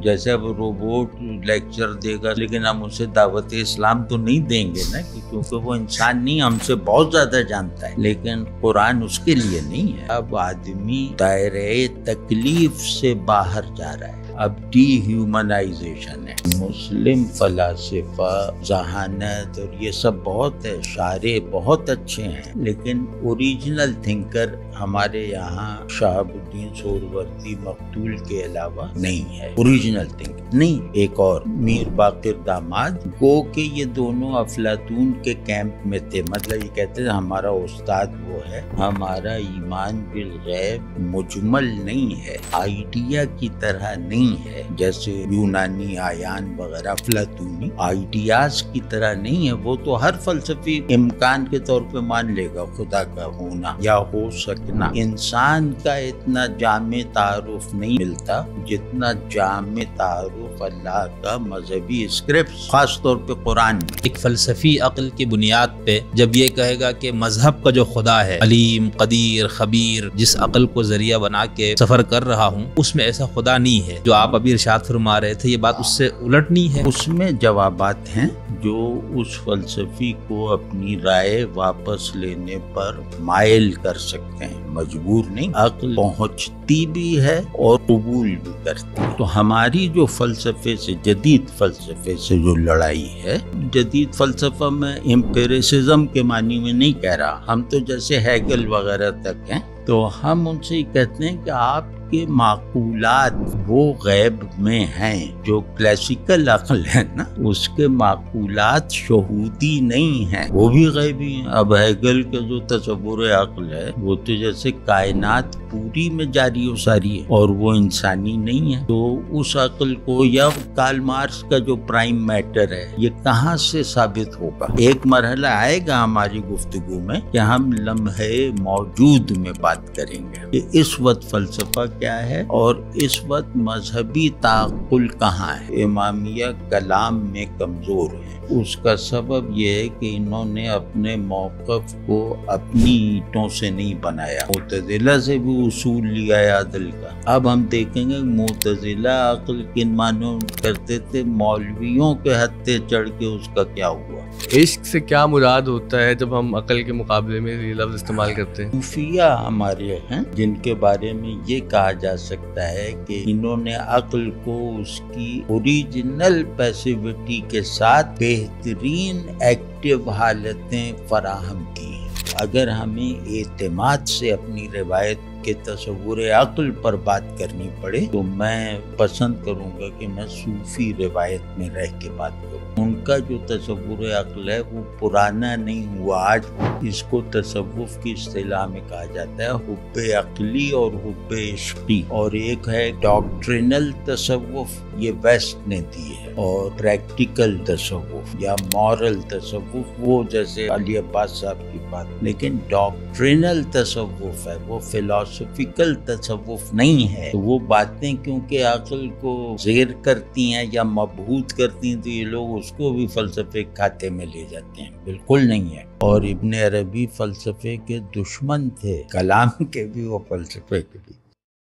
جیسے اب robot lecture دے گا لیکن ہم اسے دعوت اسلام تو نہیں دیں گے نا، کیونکہ وہ انسان نہیں، ہم سے بہت زیادہ جانتا ہے، لیکن قرآن اس کے لیے نہیں ہے۔ اب آدمی دائرۂ تکلیف سے باہر جا رہا ہے، اب ڈی ہیومنائزیشن ہے۔ مسلم فلاسفہ، ذہانت اور یہ سب بہت ہے، شارع بہت اچھے ہیں، لیکن اوریجنل تھنکر ہمارے یہاں شہاب الدین سہروردی مقتول کے علاوہ نہیں ہے۔ اوریجنل تھنکر نہیں، ایک اور میر باقر داماد، گو کہ یہ دونوں افلاطون کے کیمپ میں تھے، مطلب یہ کہتے ہیں ہمارا استاد وہ ہے، ہمارا ایمان بالغیب مجمل نہیں ہے، آئیڈیا کی طرح نہیں ہے، جیسے یونانی آیان وغیرہ افلاطونی آئیڈیاز کی طرح نہیں ہے۔ وہ تو ہر فلسفی امکان کے طور پہ مان لے گا خدا کا ہونا یا ہو سکنا۔ انسان کا اتنا جامع تعارف نہیں ملتا جتنا جامع تعارف اللہ کا مذہبی اسکرپٹ، خاص طور پہ قرآن میں۔ ایک فلسفی عقل کی بنیاد پہ جب یہ کہے گا کہ مذہب کا جو خدا ہے علیم، قدیر، خبیر، جس عقل کو ذریعہ بنا کے سفر کر رہا ہوں، اس میں ایسا خدا نہیں ہے جو آپ ابھی ارشاد فرما رہے تھے، یہ بات اس سے الٹ نہیں ہے۔ اس میں جوابات ہیں جو اس فلسفی کو اپنی رائے واپس لینے پر مائل کر سکتے ہیں، مجبور نہیں۔ عقل پہنچتی بھی ہے اور قبول بھی کرتی ہے۔ تو ہماری جو فلسفے سے، جدید فلسفے سے جو لڑائی ہے، جدید فلسفہ میں امپیریسزم کے معنی میں نہیں کہہ رہا، ہم تو جیسے ہیگل وغیرہ تک ہیں، تو ہم ان سے یہ کہتے ہیں کہ آپ کے معقولات وہ غیب میں ہیں۔ جو کلاسیکل عقل ہے نا، اس کے معقولات شہودی نہیں ہیں، وہ بھی غیبی ہیں۔ اب ہیگل کا جو تصور عقل ہے وہ تو جیسے کائنات پوری میں جاری و ساری ہے اور وہ انسانی نہیں ہے، تو اس عقل کو، یا کارل مارکس کا جو پرائم میٹر ہے، یہ کہاں سے ثابت ہوگا؟ ایک مرحلہ آئے گا ہماری گفتگو میں کہ ہم لمحے موجود میں بات کریں گے کہ اس وقت فلسفہ کیا ہے اور اس وقت مذہبی تعقل کہاں ہے۔ امامیہ کلام میں کمزور ہے، اس کا سبب یہ ہے کہ انہوں نے اپنے موقف کو اپنی اینٹوں سے نہیں بنایا، معتزلہ سے بھی اصول لیا ہے عدل کا۔ اب ہم دیکھیں گے معتزلہ عقل کن معنوں کرتے تھے، مولویوں کے ہتھے چڑھ کے اس کا کیا ہوا۔ عشق سے کیا مراد ہوتا ہے جب ہم عقل کے مقابلے میں یہ لفظ استعمال کرتے ہیں؟ صوفیہ ہمارے ہیں جن کے بارے میں یہ کہا جا سکتا ہے کہ انہوں نے عقل کو اس کی اوریجنل پیسیوٹی کے ساتھ بہترین ایکٹیو حالتیں فراہم کی ہیں۔ اگر ہمیں اعتماد سے اپنی روایت کے تصور عقل پر بات کرنی پڑے تو میں پسند کروں گا کہ میں صوفی روایت میں رہ کے بات کروں۔ ان کا جو تصور عقل ہے وہ پرانا نہیں ہوا، آج اس کو تصوف کی اصطلاح میں کہا جاتا ہے حب عقلی اور حب عشقی، اور ایک ہے ڈاکٹرینل تصوف، یہ ویسٹ نے دی ہے، اور پریکٹیکل تصوف یا مورل تصوف وہ جیسے علی عباس صاحب کی بات، لیکن ڈاکٹرینل تصوف ہے، وہ فلاسفیکل تصوف نہیں ہے۔ تو وہ باتیں کیونکہ عقل کو زیر کرتی ہیں یا مبہوت کرتی ہیں تو یہ لوگ اس کو بھی فلسفے کھاتے میں لے جاتے ہیں، بالکل نہیں ہے۔ اور ابن عربی فلسفے کے دشمن تھے، کلام کے بھی وہ فلسفے کے بھی۔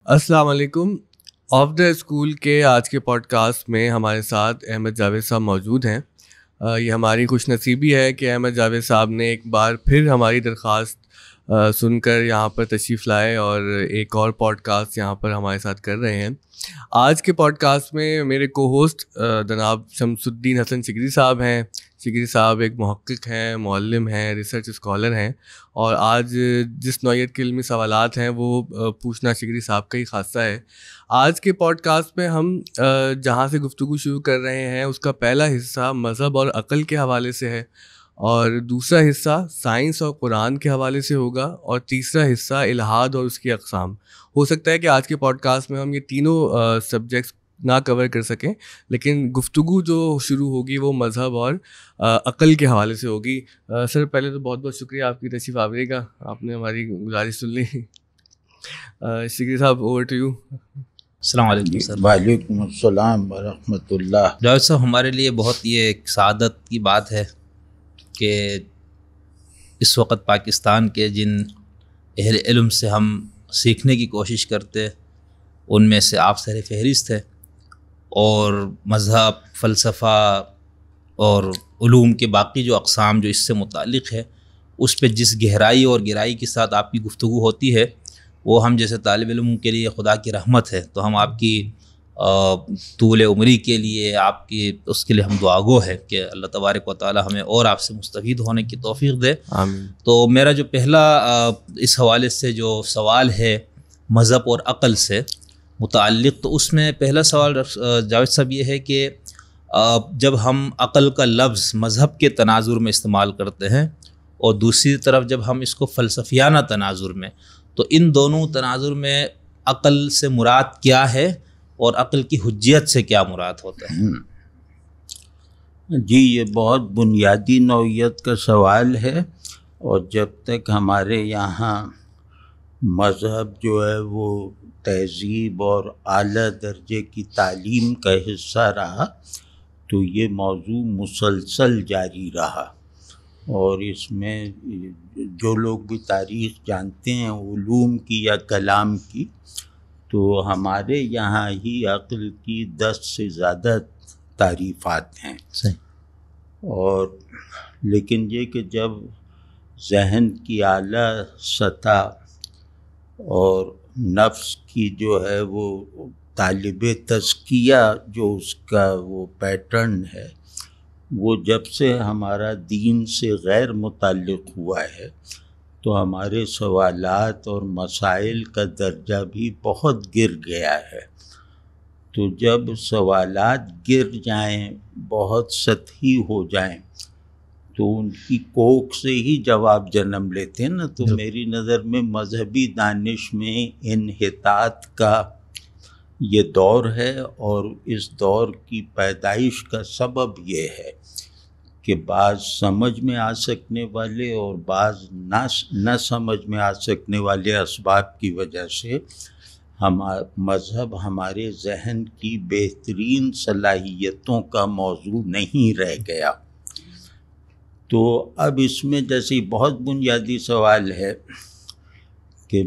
السلام علیکم۔ آف دا اسکول کے آج کے پوڈ کاسٹ میں ہمارے ساتھ احمد جاوید صاحب موجود ہیں۔ یہ ہماری خوش نصیبی ہے کہ احمد جاوید صاحب نے ایک بار پھر ہماری درخواست سن کر یہاں پر تشریف لائے اور ایک اور پوڈ کاسٹ یہاں پر ہمارے ساتھ کر رہے ہیں۔ آج کے پوڈ کاسٹ میں میرے کو ہوسٹ جناب شمس الدین حسن شگری صاحب ہیں۔ شگری صاحب ایک محقق ہیں، معلم ہیں، ریسرچ اسکالر ہیں، اور آج جس نوعیت کے علمی سوالات ہیں وہ پوچھنا شگری صاحب کا ہی خاصہ ہے۔ آج کے پوڈ کاسٹ میں ہم جہاں سے گفتگو شروع کر رہے ہیں اس کا پہلا حصہ مذہب اور عقل کے حوالے سے ہے، اور دوسرا حصہ سائنس اور قرآن کے حوالے سے ہوگا، اور تیسرا حصہ الحاد اور اس کی اقسام۔ ہو سکتا ہے کہ آج کے پوڈ کاسٹ میں ہم یہ تینوں سبجیکٹس نہ کور کر سکیں، لیکن گفتگو جو شروع ہوگی وہ مذہب اور عقل کے حوالے سے ہوگی۔ سر پہلے تو بہت بہت شکریہ آپ کی تشریف آوری کا، آپ نے ہماری گزارش سن لی۔ شگری صاحب اوور ٹو یو۔ السلام علیکم سر۔ وعلیکم السلام ورحمۃ اللہ۔ جاوید صاحب، ہمارے لیے بہت یہ ایک سعادت کی بات ہے کہ اس وقت پاکستان کے جن اہل علم سے ہم سیکھنے کی کوشش کرتے ان میں سے آپ سر فہرست ہے، اور مذہب، فلسفہ اور علوم کے باقی جو اقسام جو اس سے متعلق ہے اس پہ جس گہرائی اور گہرائی کے ساتھ آپ کی گفتگو ہوتی ہے وہ ہم جیسے طالب علم کے لیے خدا کی رحمت ہے. تو ہم آپ کی طول عمری کے لیے، آپ کی اس کے لیے ہم دعا گو ہے کہ اللہ تبارک و تعالی ہمیں اور آپ سے مستفید ہونے کی توفیق دے. آمین. تو میرا جو پہلا اس حوالے سے جو سوال ہے مذہب اور عقل سے متعلق، تو اس میں پہلا سوال جاوید صاحب یہ ہے کہ جب ہم عقل کا لفظ مذہب کے تناظر میں استعمال کرتے ہیں اور دوسری طرف جب ہم اس کو فلسفیانہ تناظر میں، تو ان دونوں تناظر میں عقل سے مراد کیا ہے اور عقل کی حجیت سے کیا مراد ہوتا ہے؟ جی یہ بہت بنیادی نوعیت کا سوال ہے، اور جب تک ہمارے یہاں مذہب جو ہے وہ تہذیب اور اعلیٰ درجے کی تعلیم کا حصہ رہا تو یہ موضوع مسلسل جاری رہا. اور اس میں جو لوگ بھی تاریخ جانتے ہیں علوم کی یا کلام کی، تو ہمارے یہاں ہی عقل کی 10 سے زیادہ تعریفات ہیں. صحیح. اور لیکن یہ کہ جب ذہن کی اعلیٰ سطح اور نفس کی جو ہے وہ طالب تزکیہ جو اس کا وہ پیٹرن ہے، وہ جب سے ہمارا دین سے غیر متعلق ہوا ہے تو ہمارے سوالات اور مسائل کا درجہ بھی بہت گر گیا ہے. تو جب سوالات گر جائیں، بہت سطحی ہو جائیں، تو ان کی کوکھ سے ہی جواب جنم لیتے ہیں نا. تو میری نظر میں مذہبی دانش میں انحطاط کا یہ دور ہے، اور اس دور کی پیدائش کا سبب یہ ہے کہ بعض سمجھ میں آ سکنے والے اور بعض نہ سمجھ میں آ سکنے والے اسباب کی وجہ سے مذہب ہمارے ذہن کی بہترین صلاحیتوں کا موضوع نہیں رہ گیا. تو اب اس میں جیسے بہت بنیادی سوال ہے کہ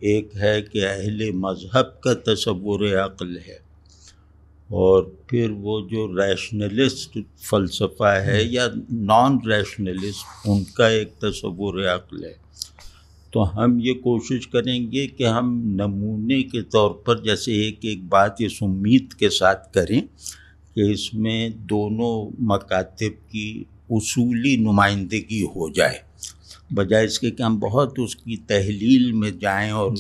ایک ہے کہ اہل مذہب کا تصور عقل ہے، اور پھر وہ جو ریشنلسٹ فلسفہ ہے یا نان ریشنلسٹ ان کا ایک تصور عقل ہے. تو ہم یہ کوشش کریں گے کہ ہم نمونے کے طور پر جیسے ایک بات اس امید کے ساتھ کریں کہ اس میں دونوں مکاتب کی اصولی نمائندگی ہو جائے، بجائے اس کے کہ ہم بہت اس کی تحلیل میں جائیں اور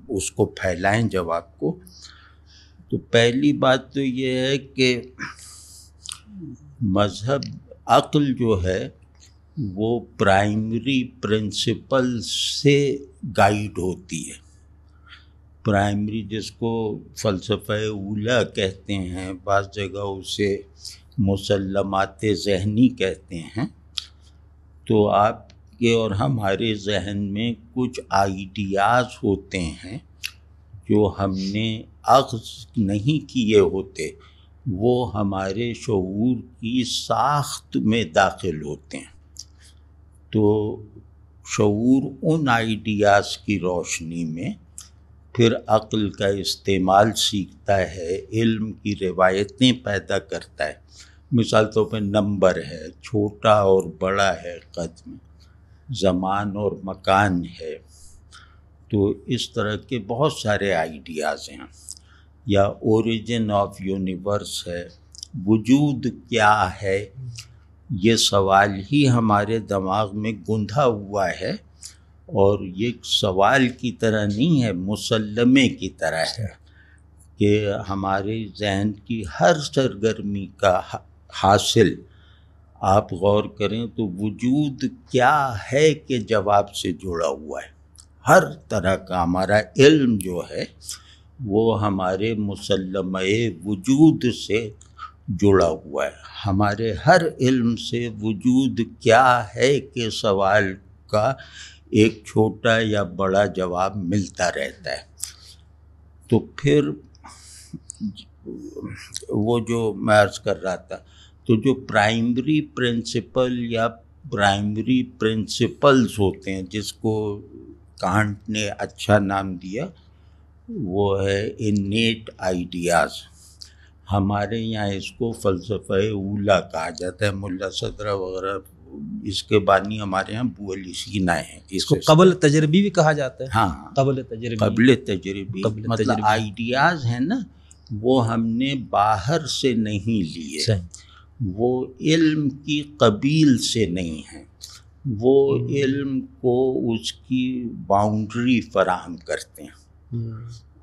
اس کو پھیلائیں جواب کو. تو پہلی بات تو یہ ہے کہ مذہب عقل جو ہے وہ پرائمری پرنسپل سے گائیڈ ہوتی ہے. پرائمری جس کو فلسفہ اولیٰ کہتے ہیں، بعض جگہ اسے مسلمات ذہنی کہتے ہیں. تو آپ کے اور ہمارے ذہن میں کچھ آئیڈیاز ہوتے ہیں جو ہم نے اخذ نہیں کیے ہوتے، وہ ہمارے شعور کی ساخت میں داخل ہوتے ہیں. تو شعور ان آئیڈیاز کی روشنی میں پھر عقل کا استعمال سیکھتا ہے، علم کی روایتیں پیدا کرتا ہے. مثال طور پہ نمبر ہے، چھوٹا اور بڑا ہے قد میں، زمان اور مکان ہے. تو اس طرح کے بہت سارے آئیڈیاز ہیں. یا اوریجن آف یونیورس ہے، وجود کیا ہے، یہ سوال ہی ہمارے دماغ میں گندھا ہوا ہے، اور یہ سوال کی طرح نہیں ہے، مسلمے کی طرح ہے کہ ہمارے ذہن کی ہر سرگرمی کا حاصل آپ غور کریں تو وجود کیا ہے کہ جواب سے جڑا ہوا ہے. ہر طرح کا ہمارا علم جو ہے وہ ہمارے مسلمہ وجود سے جڑا ہوا ہے. ہمارے ہر علم سے وجود کیا ہے کہ سوال کا ایک چھوٹا یا بڑا جواب ملتا رہتا ہے. تو پھر وہ جو میں عرض کر رہا تھا، تو جو پرائمری پرنسپل یا پرائمری پرنسپلز ہوتے ہیں جس کو کانٹ نے اچھا نام دیا، وہ ہے انیٹ آئیڈیاز. ہمارے یہاں اس کو فلسفہ اولا کہا جاتا ہے. ملا صدرہ وغیرہ اس کے بانی ہمارے یہاں ابو علی سینا ہیں. اس کو قبل تجربی بھی کہا جاتا ہے. ہاں قبل تجربی آئیڈیاز ہیں نا وہ ہم نے باہر سے نہیں لیے، وہ علم کی قبیل سے نہیں ہیں، وہ علم کو اس کی باؤنڈری فراہم کرتے ہیں.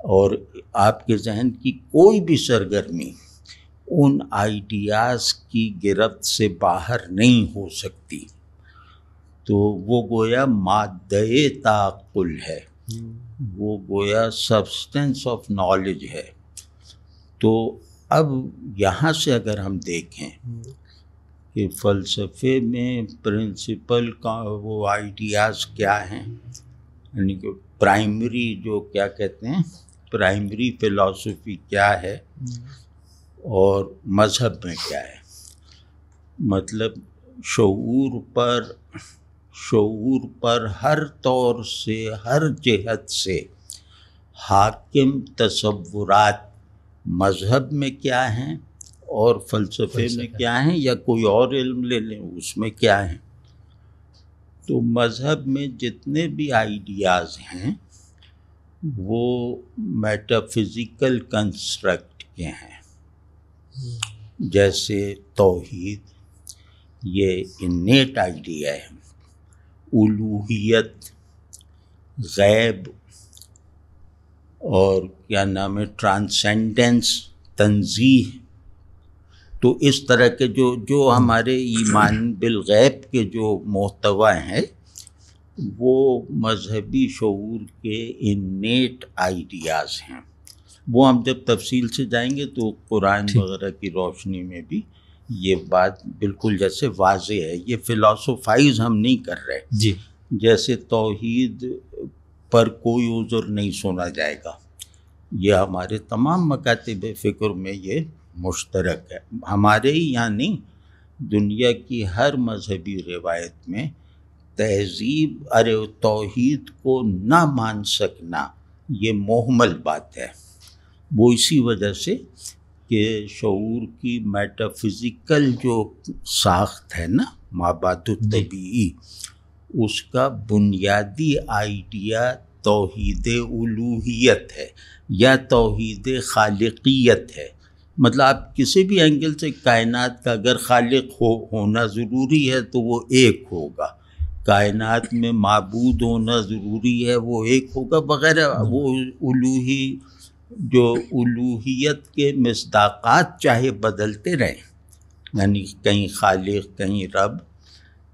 اور آپ کے ذہن کی کوئی بھی سرگرمی ان آئیڈیاز کی گرفت سے باہر نہیں ہو سکتی. تو وہ گویا مادہ تعقل ہے، وہ گویا سبسٹنس آف نالج ہے. تو اب یہاں سے اگر ہم دیکھیں کہ فلسفے میں پرنسپل کا وہ آئیڈیاز کیا ہیں، یعنی کہ پرائمری جو کیا کہتے ہیں پرائمری فلسفی کیا ہے اور مذہب میں کیا ہے. مطلب شعور پر ہر طور سے ہر جہت سے حاکم تصورات مذہب میں کیا ہیں اور فلسفے میں کیا ہیں، یا کوئی اور علم لے لیں اس میں کیا ہیں. تو مذہب میں جتنے بھی آئیڈیاز ہیں وہ میٹافزیکل کنسٹرکٹ کے ہیں. جیسے توحید یہ انیٹ آئیڈیا ہے، الوہیت، غیب، اور کیا نام ہے ٹرانسینڈنس، تنزیہ. تو اس طرح کے جو ہمارے ایمان بالغیب کے جو محتوا ہیں وہ مذہبی شعور کے انیٹ آئیڈیاز ہیں. وہ ہم جب تفصیل سے جائیں گے تو قرآن وغیرہ کی روشنی میں بھی یہ بات بالکل جیسے واضح ہے. یہ فلاسفائز ہم نہیں کر رہے جی. جیسے توحید پر کوئی عذر نہیں سنا جائے گا، یہ ہمارے تمام مکاتب فکر میں یہ مشترک ہے. ہمارے ہی یہاں نہیں، دنیا کی ہر مذہبی روایت میں تہذیب توحید کو نہ مان سکنا یہ محمل بات ہے. وہ اسی وجہ سے کہ شعور کی میٹافزیکل جو ساخت ہے نا مابعد الطبیعی، اس کا بنیادی آئیڈیا توحید الوہیت ہے یا توحید خالقیت ہے. مطلب آپ کسی بھی اینگل سے کائنات کا اگر خالق ہونا ضروری ہے تو وہ ایک ہوگا، کائنات میں معبود ہونا ضروری ہے وہ ایک ہوگا وغیرہ. وہ جو الوہیت کے مصداقات چاہے بدلتے رہیں، یعنی کہیں خالق کہیں رب،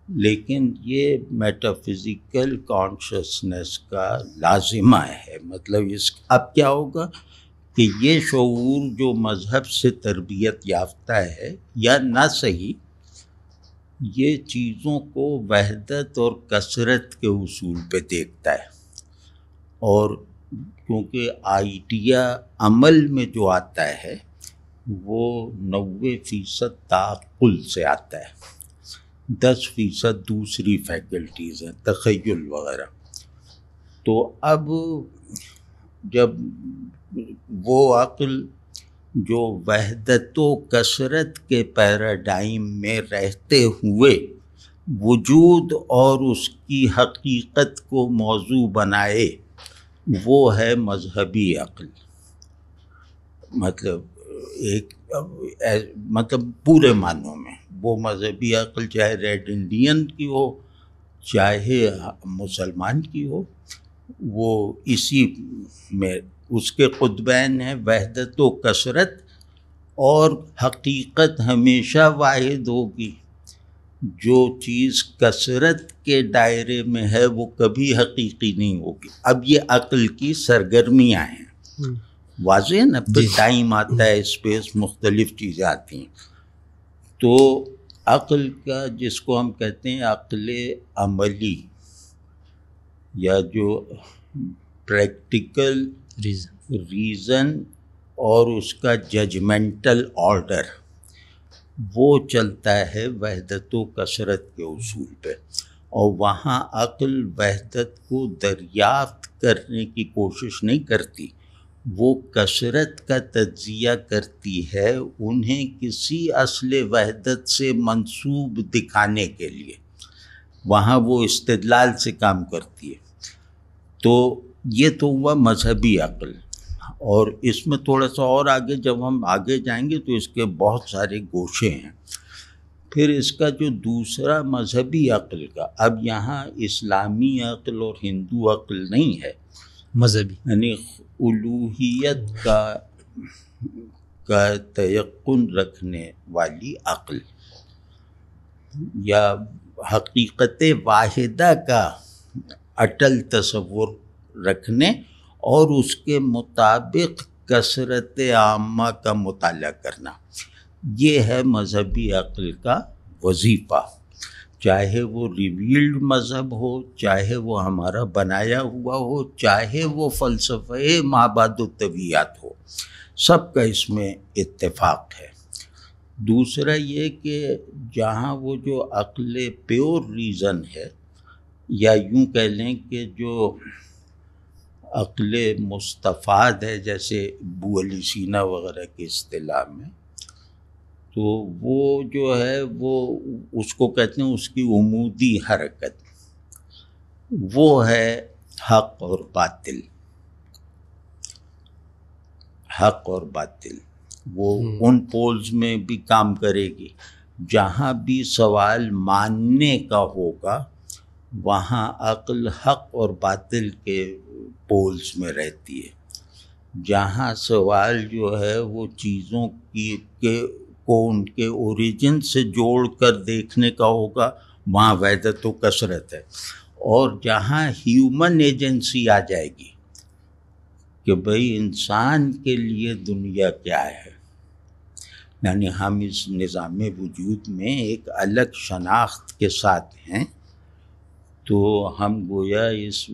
لیکن یہ میٹافزیکل کانشسنس کا لازمہ ہے. مطلب اب کیا ہوگا کہ یہ شعور جو مذہب سے تربیت یافتہ ہے یا نہ صحیح، یہ چیزوں کو وحدت اور کثرت کے اصول پہ دیکھتا ہے. اور کیونکہ آئیڈیا عمل میں جو آتا ہے وہ 90% تعقل سے آتا ہے، 10% دوسری فیکلٹیز ہیں، تخیل وغیرہ. تو اب جب وہ عقل جو وحدت و کثرت کے پیراڈائم میں رہتے ہوئے وجود اور اس کی حقیقت کو موضوع بنائے، وہ ہے مذہبی عقل. مطلب پورے معنوں میں وہ مذہبی عقل چاہے ریڈ انڈین کی ہو چاہے مسلمان کی ہو، وہ اسی میں اس کے قطبین ہیں وحدت و کثرت، اور حقیقت ہمیشہ واحد ہوگی. جو چیز کثرت کے دائرے میں ہے وہ کبھی حقیقی نہیں ہوگی. اب یہ عقل کی سرگرمیاں ہیں، واضح ہے نا. پھر ٹائم آتا ہے، اسپیس، مختلف چیزیں آتی ہیں. تو عقل کا جس کو ہم کہتے ہیں عقل عملی یا جو پریکٹیکل ریزن اور اس کا ججمنٹل آرڈر، وہ چلتا ہے وحدت و کثرت کے اصول پہ. اور وہاں عقل وحدت کو دریافت کرنے کی کوشش نہیں کرتی، وہ کثرت کا تجزیہ کرتی ہے انہیں کسی اصل وحدت سے منسوب دکھانے کے لیے، وہاں وہ استدلال سے کام کرتی ہے. تو یہ تو ہوا مذہبی عقل. اور اس میں تھوڑا سا اور آگے جب ہم آگے جائیں گے تو اس کے بہت سارے گوشے ہیں. پھر اس کا جو دوسرا مذہبی عقل کا، اب یہاں اسلامی عقل اور ہندو عقل نہیں ہے، مذہبی، یعنی الوہیت کا تیقن رکھنے والی عقل یا حقیقت واحدہ کا اٹل تصور رکھنے اور اس کے مطابق کثرت عامہ کا مطالعہ کرنا، یہ ہے مذہبی عقل کا وظیفہ. چاہے وہ ریویلڈ مذہب ہو، چاہے وہ ہمارا بنایا ہوا ہو، چاہے وہ فلسفہ مابعد الطبیعیات ہو، سب کا اس میں اتفاق ہے. دوسرا یہ کہ جہاں وہ جو عقل پیور ریزن ہے، یا یوں کہہ لیں کہ جو عقل مستفاد ہے جیسے ابو علی سینا وغیرہ کی اصطلاح میں، تو وہ جو ہے وہ اس کو کہتے ہیں اس کی عمودی حرکت، وہ ہے حق اور باطل. حق اور باطل وہ ان پولز میں بھی کام کرے گی. جہاں بھی سوال ماننے کا ہوگا وہاں عقل حق اور باطل کے پولز میں رہتی ہے. جہاں سوال جو ہے وہ چیزوں کو ان کے اوریجن سے جوڑ کر دیکھنے کا ہوگا وہاں وحدت و کثرت ہے. اور جہاں ہیومن ایجنسی آ جائے گی کہ بھئی انسان کے لیے دنیا کیا ہے، یعنی ہم اس نظام وجود میں ایک الگ شناخت کے ساتھ ہیں، تو ہم گویا اس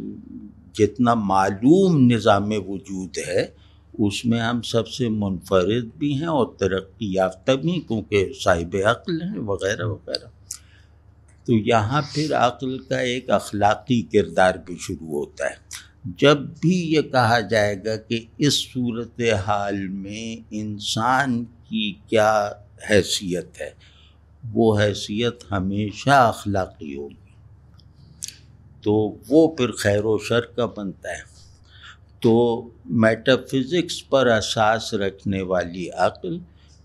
جتنا معلوم نظام وجود ہے اس میں ہم سب سے منفرد بھی ہیں اور ترقی یافتہ بھی، کیونکہ صاحب عقل ہیں وغیرہ وغیرہ. تو یہاں پھر عقل کا ایک اخلاقی کردار بھی شروع ہوتا ہے. جب بھی یہ کہا جائے گا کہ اس صورتحال میں انسان کی کیا حیثیت ہے، وہ حیثیت ہمیشہ اخلاقی ہوگی. تو وہ پھر خیر و شر کا بنتا ہے. تو میٹا فزکس پر اساس رکھنے والی عقل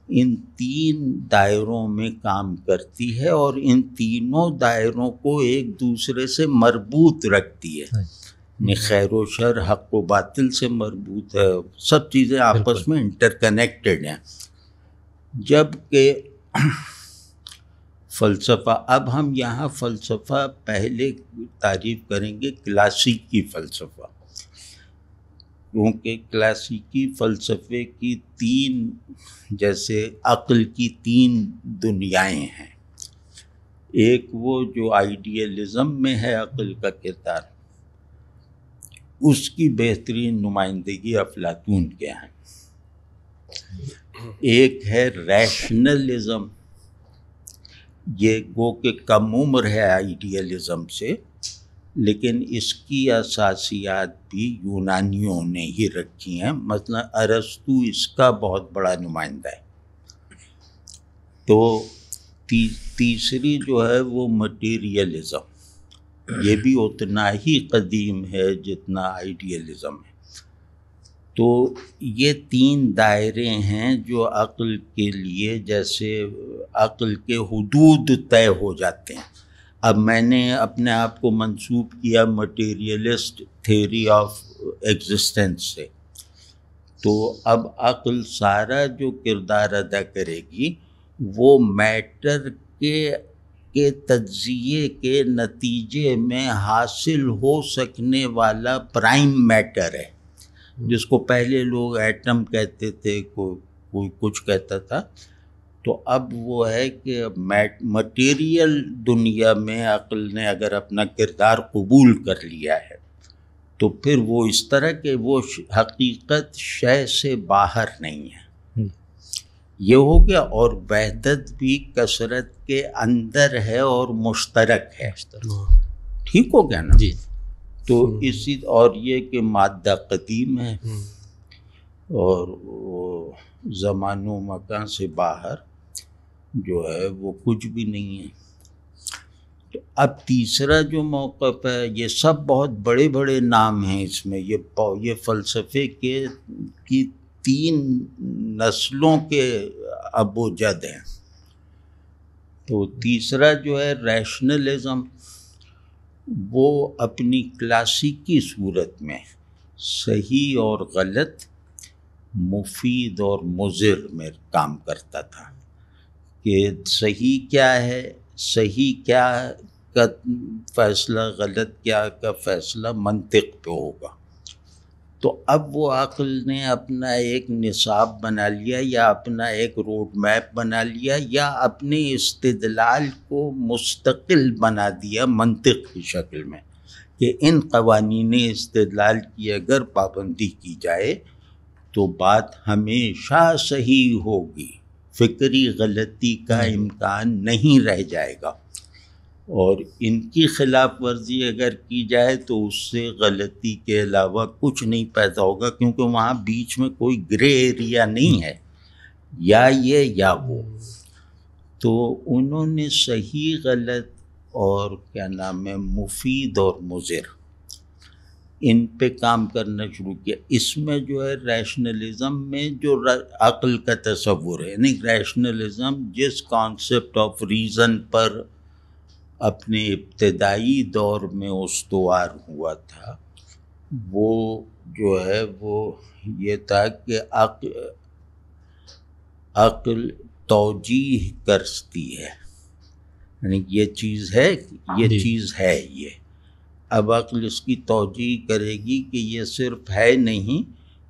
ان تین دائروں میں کام کرتی ہے اور ان تینوں دائروں کو ایک دوسرے سے مربوط رکھتی ہے. یعنی خیر و شر حق و باطل سے مربوط ہے، سب چیزیں آپس میں انٹر کنیکٹڈ ہیں. جب کہ فلسفہ، اب ہم یہاں فلسفہ پہلے تعریف کریں گے کلاسیکی فلسفہ، کیونکہ کلاسیکی فلسفے کی تین، جیسے عقل کی تین دنیائیں ہیں. ایک وہ جو آئیڈیلزم میں ہے عقل کا کردار، اس کی بہترین نمائندگی افلاطون کے ہیں. ایک ہے ریشنلزم، یہ گو کہ کم عمر ہے آئیڈیلزم سے، لیکن اس کی اساسیات بھی یونانیوں نے ہی رکھی ہیں. مثلا ارسطو اس کا بہت بڑا نمائندہ ہے. تو تیسری جو ہے وہ مٹیریلزم، یہ بھی اتنا ہی قدیم ہے جتنا آئیڈیلزم ہے. تو یہ تین دائرے ہیں جو عقل کے لیے جیسے عقل کے حدود طے ہو جاتے ہیں. اب میں نے اپنے آپ کو منسوب کیا مٹیریلسٹ تھیوری آف ایگزسٹنس سے، تو اب عقل سارا جو کردار ادا کرے گی وہ میٹر کے تجزیے کے نتیجے میں حاصل ہو سکنے والا پرائم میٹر ہے، جس کو پہلے لوگ ایٹم کہتے تھے، کوئی کچھ کہتا تھا. تو اب وہ ہے کہ مٹیریل دنیا میں عقل نے اگر اپنا کردار قبول کر لیا ہے تو پھر وہ اس طرح کہ وہ حقیقت شے سے باہر نہیں ہے، یہ ہو گیا. اور وحدت بھی کثرت کے اندر ہے اور مشترک ہے. ٹھیک ہو گیا نا جی. تو اسی، اور یہ کہ مادہ قدیم ہے، اور وہ زمان و مکان سے باہر جو ہے وہ کچھ بھی نہیں ہے. تو اب تیسرا جو موقف ہے، یہ سب بہت بڑے بڑے نام ہیں اس میں، یہ فلسفے کی 3 نسلوں کے ابو جد ہیں. تو تیسرا جو ہے ریشنلزم، وہ اپنی کلاسیکی صورت میں صحیح اور غلط، مفید اور مضر میں کام کرتا تھا کہ صحیح کیا ہے، صحیح کیا کا فیصلہ، غلط کیا کا فیصلہ منطق پہ ہوگا. تو اب وہ عقل نے اپنا ایک نصاب بنا لیا، یا اپنا ایک روڈ میپ بنا لیا، یا اپنے استدلال کو مستقل بنا دیا منطق کی شکل میں، کہ ان قوانین استدلال کی اگر پابندی کی جائے تو بات ہمیشہ صحیح ہوگی، فکری غلطی کا امکان نہیں رہ جائے گا، اور ان کی خلاف ورزی اگر کی جائے تو اس سے غلطی کے علاوہ کچھ نہیں پیدا ہوگا، کیونکہ وہاں بیچ میں کوئی گرے ایریا نہیں ہے، یا یہ یا وہ. تو انہوں نے صحیح غلط اور کیا نام ہے مفید اور مضر، ان پہ کام کرنا شروع کیا. اس میں جو ہے ریشنلزم میں جو عقل کا تصور ہے، یعنی ریشنلزم جس کانسیپٹ آف ریزن پر اپنے ابتدائی دور میں استوار ہوا تھا، وہ جو ہے وہ یہ تھا کہ عقل توجیہ کرتی ہے، یعنی یہ چیز ہے، یہ چیز ہے. یہ اب عقل اس کی توجیہ کرے گی کہ یہ صرف ہے نہیں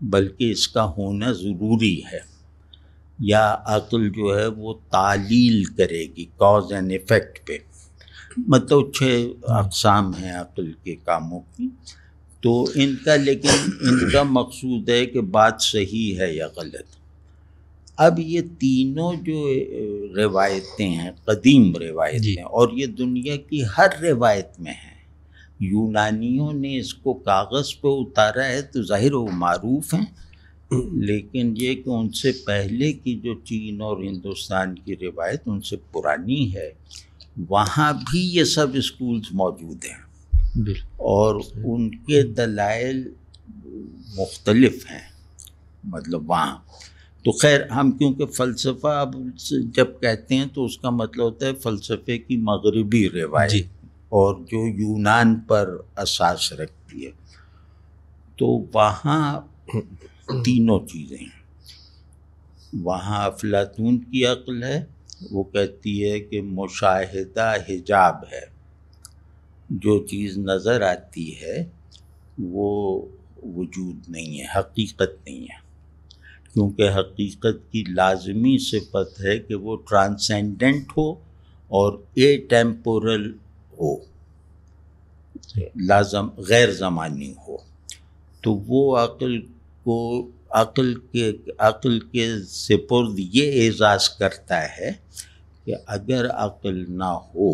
بلکہ اس کا ہونا ضروری ہے، یا عقل جو ہے وہ تعلیل کرے گی کاز اینڈ ایفیکٹ پہ. مطلب 6 اقسام ہیں عقل کے کاموں کی. تو ان کا مقصود ہے کہ بات صحیح ہے یا غلط. اب یہ تینوں جو روایتیں ہیں، قدیم روایتیں، اور یہ دنیا کی ہر روایت میں ہیں. یونانیوں نے اس کو کاغذ پہ اتارا ہے تو ظاہر وہ معروف ہیں، لیکن یہ کہ ان سے پہلے کی جو چین اور ہندوستان کی روایت ان سے پرانی ہے، وہاں بھی یہ سب اسکولز موجود ہیں، اور ان کے دلائل مختلف ہیں. مطلب وہاں تو خیر ہم کیونکہ فلسفہ اب جب کہتے ہیں تو اس کا مطلب ہوتا ہے فلسفے کی مغربی روایت، اور جو یونان پر اساس رکھتی ہے. تو وہاں تینوں چیزیں ہیں. وہاں افلاطون کی عقل ہے، وہ کہتی ہے کہ مشاہدہ حجاب ہے، جو چیز نظر آتی ہے وہ وجود نہیں ہے، حقیقت نہیں ہے، کیونکہ حقیقت کی لازمی صفت ہے کہ وہ ٹرانسینڈنٹ ہو اور اے ٹیمپورل ہو، لازم غیر زمانی ہو. تو وہ عقل کے سپرد یہ اعزاز کرتا ہے کہ اگر عقل نہ ہو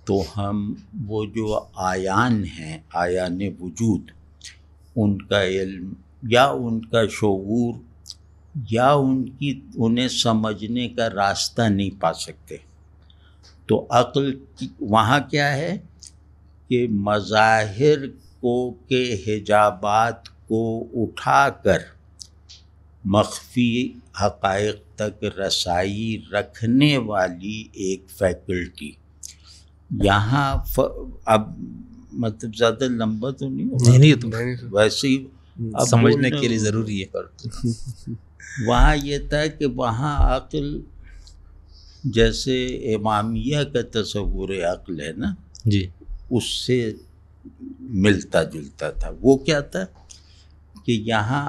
تو ہم وہ جو آیان ہیں، آیان وجود، ان کا علم یا ان کا شعور یا انہیں سمجھنے کا راستہ نہیں پا سکتے. تو عقل وہاں کیا ہے کہ مظاہر کے حجابات کو اٹھا کر مخفی حقائق تک رسائی رکھنے والی ایک فیکلٹی. یہاں اب مطلب زیادہ لمبا تو نہیں ہوگا، ویسے ہی سمجھنے کے لیے ضروری ہے. وہاں یہ تھا کہ وہاں عقل جیسے امامیہ کا تصور عقل ہے نا، جی، اس سے ملتا جلتا تھا. وہ کیا تھا کہ یہاں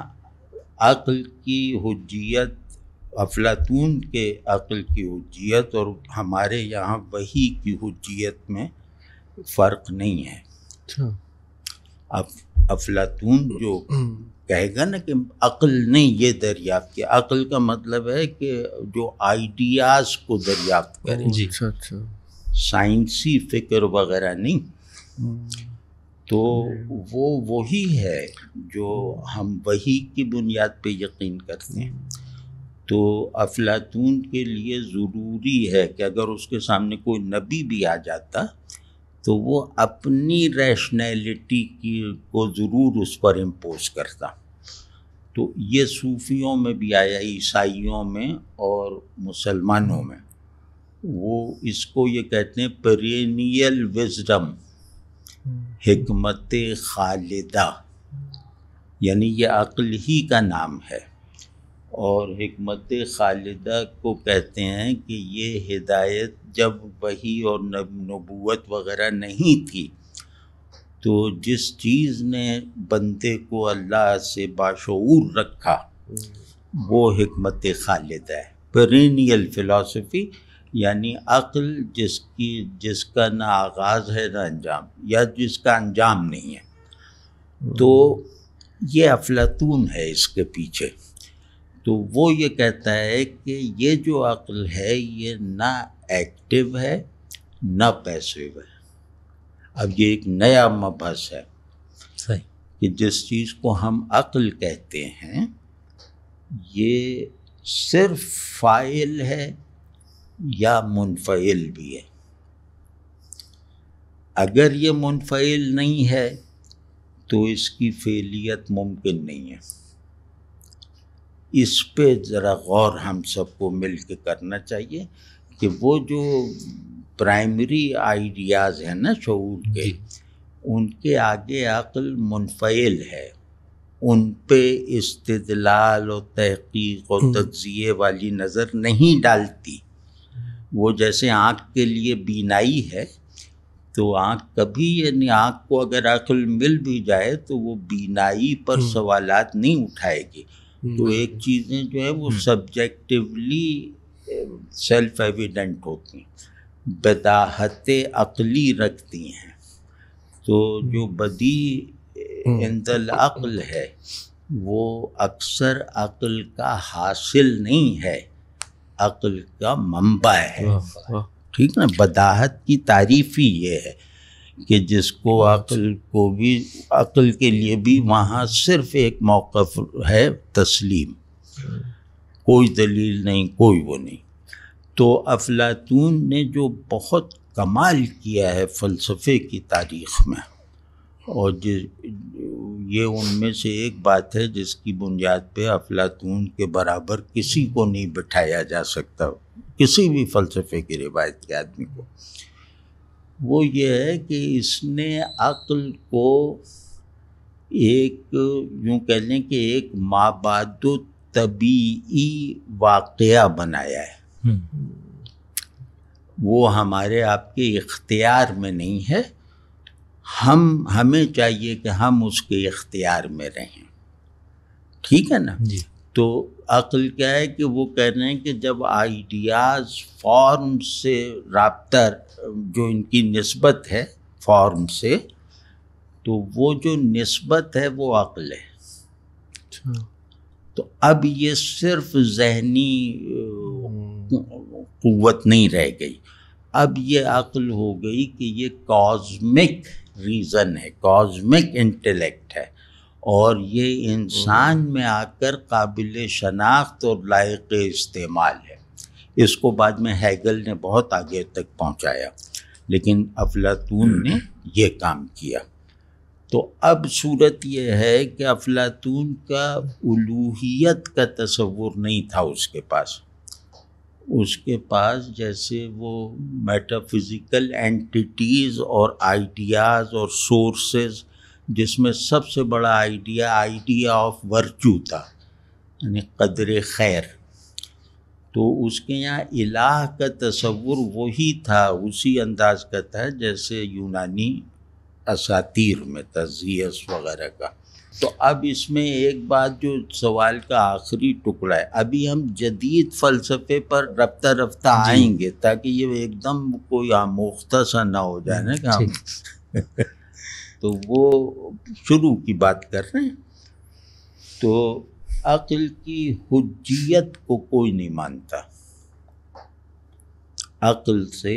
عقل کی حجیت، افلاطون کے عقل کی حجیت اور ہمارے یہاں وحی کی حجیت میں فرق نہیں ہے. اب افلاطون جو کہے گا نا کہ عقل نے یہ دریافت کیا، عقل کا مطلب ہے کہ جو آئیڈیاز کو دریافت کرے، جی، سائنسی فکر وغیرہ نہیں. تو وہ وہی ہے جو ہم وحی کی بنیاد پہ یقین کرتے ہیں. تو افلاطون کے لیے ضروری ہے کہ اگر اس کے سامنے کوئی نبی بھی آ جاتا تو وہ اپنی ریشنیلٹی کو ضرور اس پر امپوز کرتا. تو یہ صوفیوں میں بھی آیا، عیسائیوں میں اور مسلمانوں میں. وہ اس کو یہ کہتے ہیں پیرینیل وزڈم، حکمت خالدہ، یعنی یہ عقل ہی کا نام ہے. اور حکمت خالدہ کو کہتے ہیں کہ یہ ہدایت جب وحی اور نبوت وغیرہ نہیں تھی تو جس چیز نے بندے کو اللہ سے باشعور رکھا وہ حکمت خالدہ ہے. پیرینیل فلسفی یعنی عقل جس کا نہ آغاز ہے نہ انجام، یا جس کا انجام نہیں ہے. تو یہ افلاطون ہے اس کے پیچھے. تو وہ یہ کہتا ہے کہ یہ جو عقل ہے یہ نہ ایکٹیو ہے نہ پیسیو ہے. اب یہ ایک نیا مبحث ہے کہ جس چیز کو ہم عقل کہتے ہیں یہ صرف فاعل ہے یا منفعل بھی ہے. اگر یہ منفعل نہیں ہے تو اس کی فعلیت ممکن نہیں ہے. اس پہ ذرا غور ہم سب کو مل کے کرنا چاہیے کہ وہ جو پرائمری آئیڈیاز ہیں نا شعور کے، ان کے آگے عقل منفعل ہے. ان پہ استدلال و تحقیق و تجزیے والی نظر نہیں ڈالتی. وہ جیسے آنکھ کے لیے بینائی ہے تو آنکھ کبھی، یعنی آنکھ کو اگر عقل مل بھی جائے تو وہ بینائی پر سوالات نہیں اٹھائے گی. تو ایک چیزیں جو ہے وہ سبجیکٹیولی سیلف ایویڈنٹ ہوتی ہیں، بداہت عقلی رکھتی ہیں. تو جو بدیع عند العقل ہے وہ اکثر عقل کا حاصل نہیں ہے، عقل کا منبع ہے. ٹھیک نا؟ بداہت کی تعریف ہی یہ ہے کہ جس کو عقل کے لیے بھی وہاں صرف ایک موقف ہے، تسلیم، کوئی دلیل نہیں، کوئی وہ نہیں. تو افلاطون نے جو بہت کمال کیا ہے فلسفے کی تاریخ میں، اور یہ ان میں سے ایک بات ہے جس کی بنیاد پہ افلاطون کے برابر کسی کو نہیں بٹھایا جا سکتا، کسی بھی فلسفے کی روایت کے آدمی کو. وہ یہ ہے کہ اس نے عقل کو ایک، یوں کہہ لیں کہ ایک مابعد طبیعی واقعہ بنایا ہے. وہ ہمارے آپ کے اختیار میں نہیں ہے، ہمیں چاہیے کہ ہم اس کے اختیار میں رہیں. ٹھیک ہے نا؟ تو عقل کیا ہے کہ وہ کہہ رہے ہیں کہ جب آئیڈیاز فارم سے رابطہ، جو ان کی نسبت ہے فارم سے، تو وہ جو نسبت ہے وہ عقل ہے. تو اب یہ صرف ذہنی قوت نہیں رہ گئی، اب یہ عقل ہو گئی کہ یہ کازمک ریزن ہے، کازمک انٹلیکٹ ہے، اور یہ انسان میں آ کر قابل شناخت اور لائق استعمال ہے. اس کو بعد میں ہیگل نے بہت آگے تک پہنچایا، لیکن افلاطون نے یہ کام کیا. تو اب صورت یہ ہے کہ افلاطون کا الوہیت کا تصور نہیں تھا اس کے پاس جیسے وہ میٹا فزیکل اینٹیٹیز اور آئیڈیاز اور سورسز، جس میں سب سے بڑا آئیڈیا آف ورچو تھا، یعنی قدر خیر. تو اس کے یہاں الہ کا تصور وہی تھا، اسی انداز کا تھا جیسے یونانی اساطیر میں تھا، زیوس وغیرہ کا. تو اب اس میں ایک بات جو سوال کا آخری ٹکڑا ہے، ابھی ہم جدید فلسفے پر رفتہ آئیں گے تاکہ یہ ایک دم کوئی آموختہ سا نہ ہو جائے نا کہ ہم تو وہ شروع کی بات کر رہے ہیں. تو عقل کی حجیت کو کوئی نہیں مانتا، عقل سے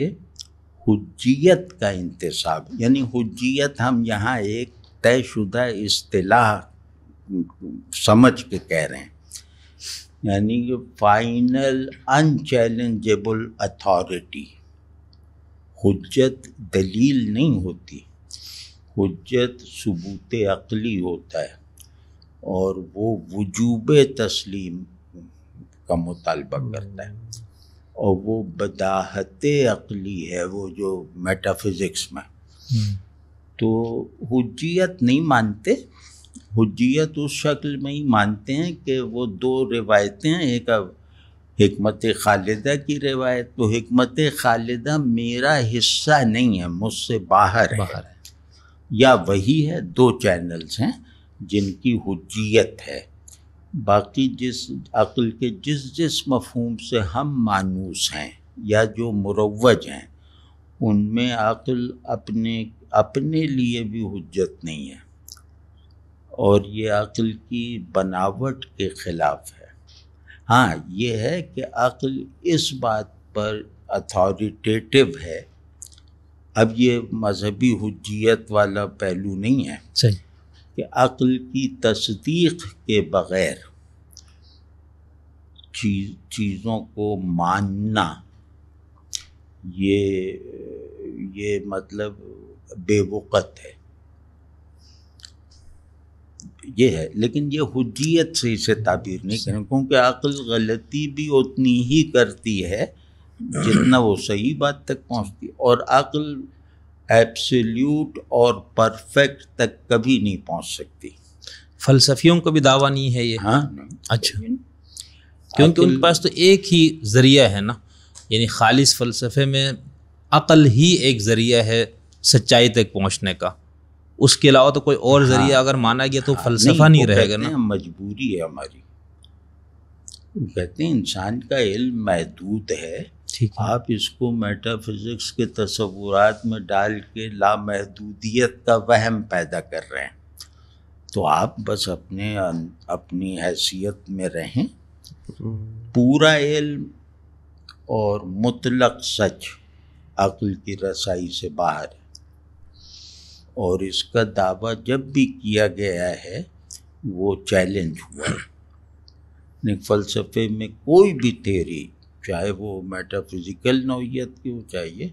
حجیت کا انتصاب، یعنی حجیت ہم یہاں ایک طے شدہ اصطلاح سمجھ کے کہہ رہے ہیں، یعنی کہ فائنل ان چیلنجیبل اتھارٹی۔ حجت دلیل نہیں ہوتی، حجت ثبوت عقلی ہوتا ہے، اور وہ وجوب تسلیم کا مطالبہ کرتا ہے، اور وہ بداہت عقلی ہے، وہ جو میٹا فزکس میں۔ تو حجیت نہیں مانتے، حجیت اس شکل میں ہی مانتے ہیں کہ وہ دو روایتیں ہیں، ایک حکمت خالدہ کی روایت، تو حکمت خالدہ میرا حصہ نہیں ہے، مجھ سے باہر ہے، یا وہی ہے، دو چینلز ہیں جن کی حجیت ہے۔ باقی جس عقل کے جس مفہوم سے ہم مانوس ہیں یا جو مروج ہیں، ان میں عقل اپنے لیے بھی حجت نہیں ہے، اور یہ عقل کی بناوٹ کے خلاف ہے۔ ہاں یہ ہے کہ عقل اس بات پر اتھارٹیٹیو ہے، اب یہ مذہبی حجیت والا پہلو نہیں ہے، صحیح، کہ عقل کی تصدیق کے بغیر چیزوں کو ماننا یہ مطلب بے وقت ہے، یہ ہے۔ لیکن یہ حجیت سے اسے تعبیر نہیں کریں، کیونکہ عقل غلطی بھی اتنی ہی کرتی ہے جتنا وہ صحیح بات تک پہنچتی، اور عقل ایبسلیوٹ اور پرفیکٹ تک کبھی نہیں پہنچ سکتی۔ فلسفیوں کا بھی دعویٰ نہیں ہے یہ؟ ہاں، اچھا، کیونکہ ان کے پاس تو ایک ہی ذریعہ ہے نا، یعنی خالص فلسفے میں عقل ہی ایک ذریعہ ہے سچائی تک پہنچنے کا، اس کے علاوہ تو کوئی اور ذریعہ اگر مانا گیا تو فلسفہ نہیں رہے گا نا۔ مجبوری ہے ہماری، کہتے ہیں انسان کا علم محدود ہے، آپ اس کو میٹا فزکس کے تصورات میں ڈال کے لامحدودیت کا وہم پیدا کر رہے ہیں، تو آپ بس اپنی حیثیت میں رہیں۔ پورا علم اور مطلق سچ عقل کی رسائی سے باہر ہے، اور اس کا دعویٰ جب بھی کیا گیا ہے وہ چیلنج ہوا ہے۔ فلسفے میں کوئی بھی تھیوری، چاہے وہ میٹا فزیکل نوعیت کی ہو چاہیے،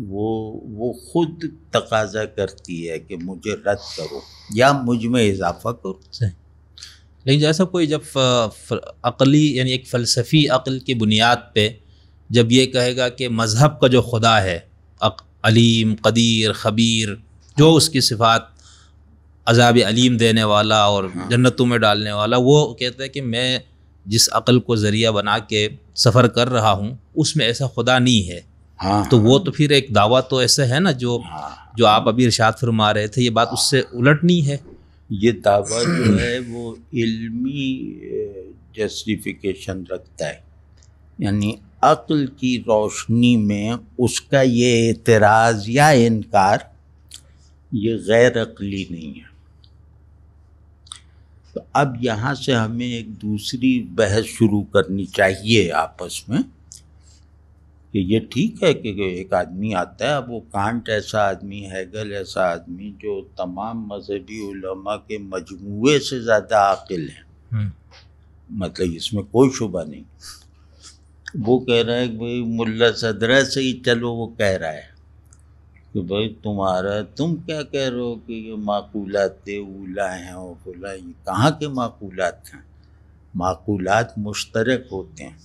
وہ خود تقاضا کرتی ہے کہ مجھے رد کرو یا مجھ میں اضافہ کرو۔ لیکن جیسا کوئی جب عقلی یعنی ایک فلسفی عقل کی بنیاد پہ جب یہ کہے گا کہ مذہب کا جو خدا ہے علیم قدیر خبیر، جو اس کی صفات عذاب علیم دینے والا اور جنتوں میں ڈالنے والا، وہ کہتا ہے کہ میں جس عقل کو ذریعہ بنا کے سفر کر رہا ہوں اس میں ایسا خدا نہیں ہے۔ تو وہ تو پھر ایک دعویٰ تو ایسا ہے نا جو آپ ابھی ارشاد فرما رہے تھے، یہ بات اس سے الٹ نہیں ہے۔ یہ دعویٰ جو ہے وہ علمی جسٹیفیکیشن رکھتا ہے، یعنی عقل کی روشنی میں اس کا یہ اعتراض یا انکار یہ غیر عقلی نہیں ہے۔ تو اب یہاں سے ہمیں ایک دوسری بحث شروع کرنی چاہیے آپس میں، کہ یہ ٹھیک ہے کہ ایک آدمی آتا ہے، اب وہ کانٹ ایسا آدمی، ہیگل ایسا آدمی جو تمام مذہبی علماء کے مجموعے سے زیادہ عاقل ہیں، مطلب اس میں کوئی شبہ نہیں، وہ کہہ رہا ہے کہ بھائی ملا صدرہ سے ہی چلو، وہ کہہ رہا ہے کہ بھائی تم کیا کہہ رہے ہو کہ یہ معقولات اولا ہیں اور فلاں، یہ کہاں کے معقولات ہیں؟ معقولات مشترک ہوتے ہیں،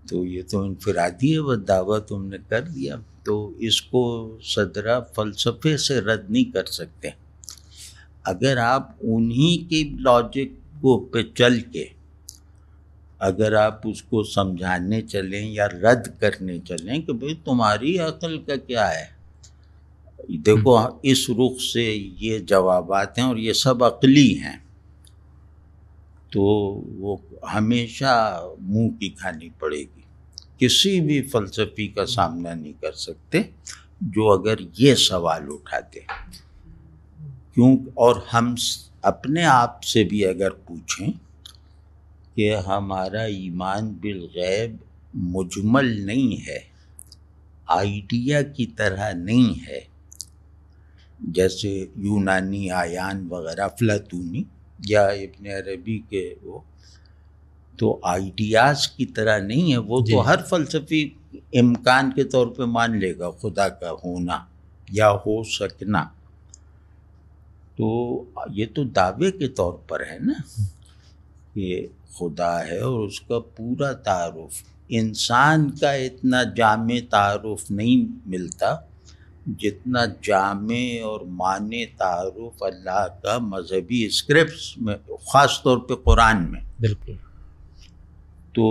تو یہ تو انفرادی ہے، وہ دعویٰ تم نے کر دیا، تو اس کو صدرہ فلسفے سے رد نہیں کر سکتے۔ اگر آپ انہی کی لاجک کو پہ چل کے اگر آپ اس کو سمجھانے چلیں یا رد کرنے چلیں کہ بھئی تمہاری عقل کا کیا ہے، دیکھو اس رخ سے یہ جوابات ہیں اور یہ سب عقلی ہیں، تو وہ ہمیشہ منہ کی کھانی پڑے گی، کسی بھی فلسفی کا سامنا نہیں کر سکتے جو اگر یہ سوال اٹھاتے کیوں۔ اور ہم اپنے آپ سے بھی اگر پوچھیں کہ ہمارا ایمان بالغیب مجمل نہیں ہے، آئیڈیا کی طرح نہیں ہے جیسے یونانی آیان وغیرہ افلاطونی یا ابن عربی کے وہ، تو آئیڈیاز کی طرح نہیں ہے وہ تو ہر فلسفی امکان کے طور پہ مان لے گا خدا کا ہونا یا ہو سکنا، تو یہ تو دعوے کے طور پر ہے نا کہ خدا ہے، اور اس کا پورا تعارف انسان کا اتنا جامع تعارف نہیں ملتا جتنا جامع اور معنی تعارف اللہ کا مذہبی اسکرپٹس میں، خاص طور پہ قرآن میں۔ بالکل، تو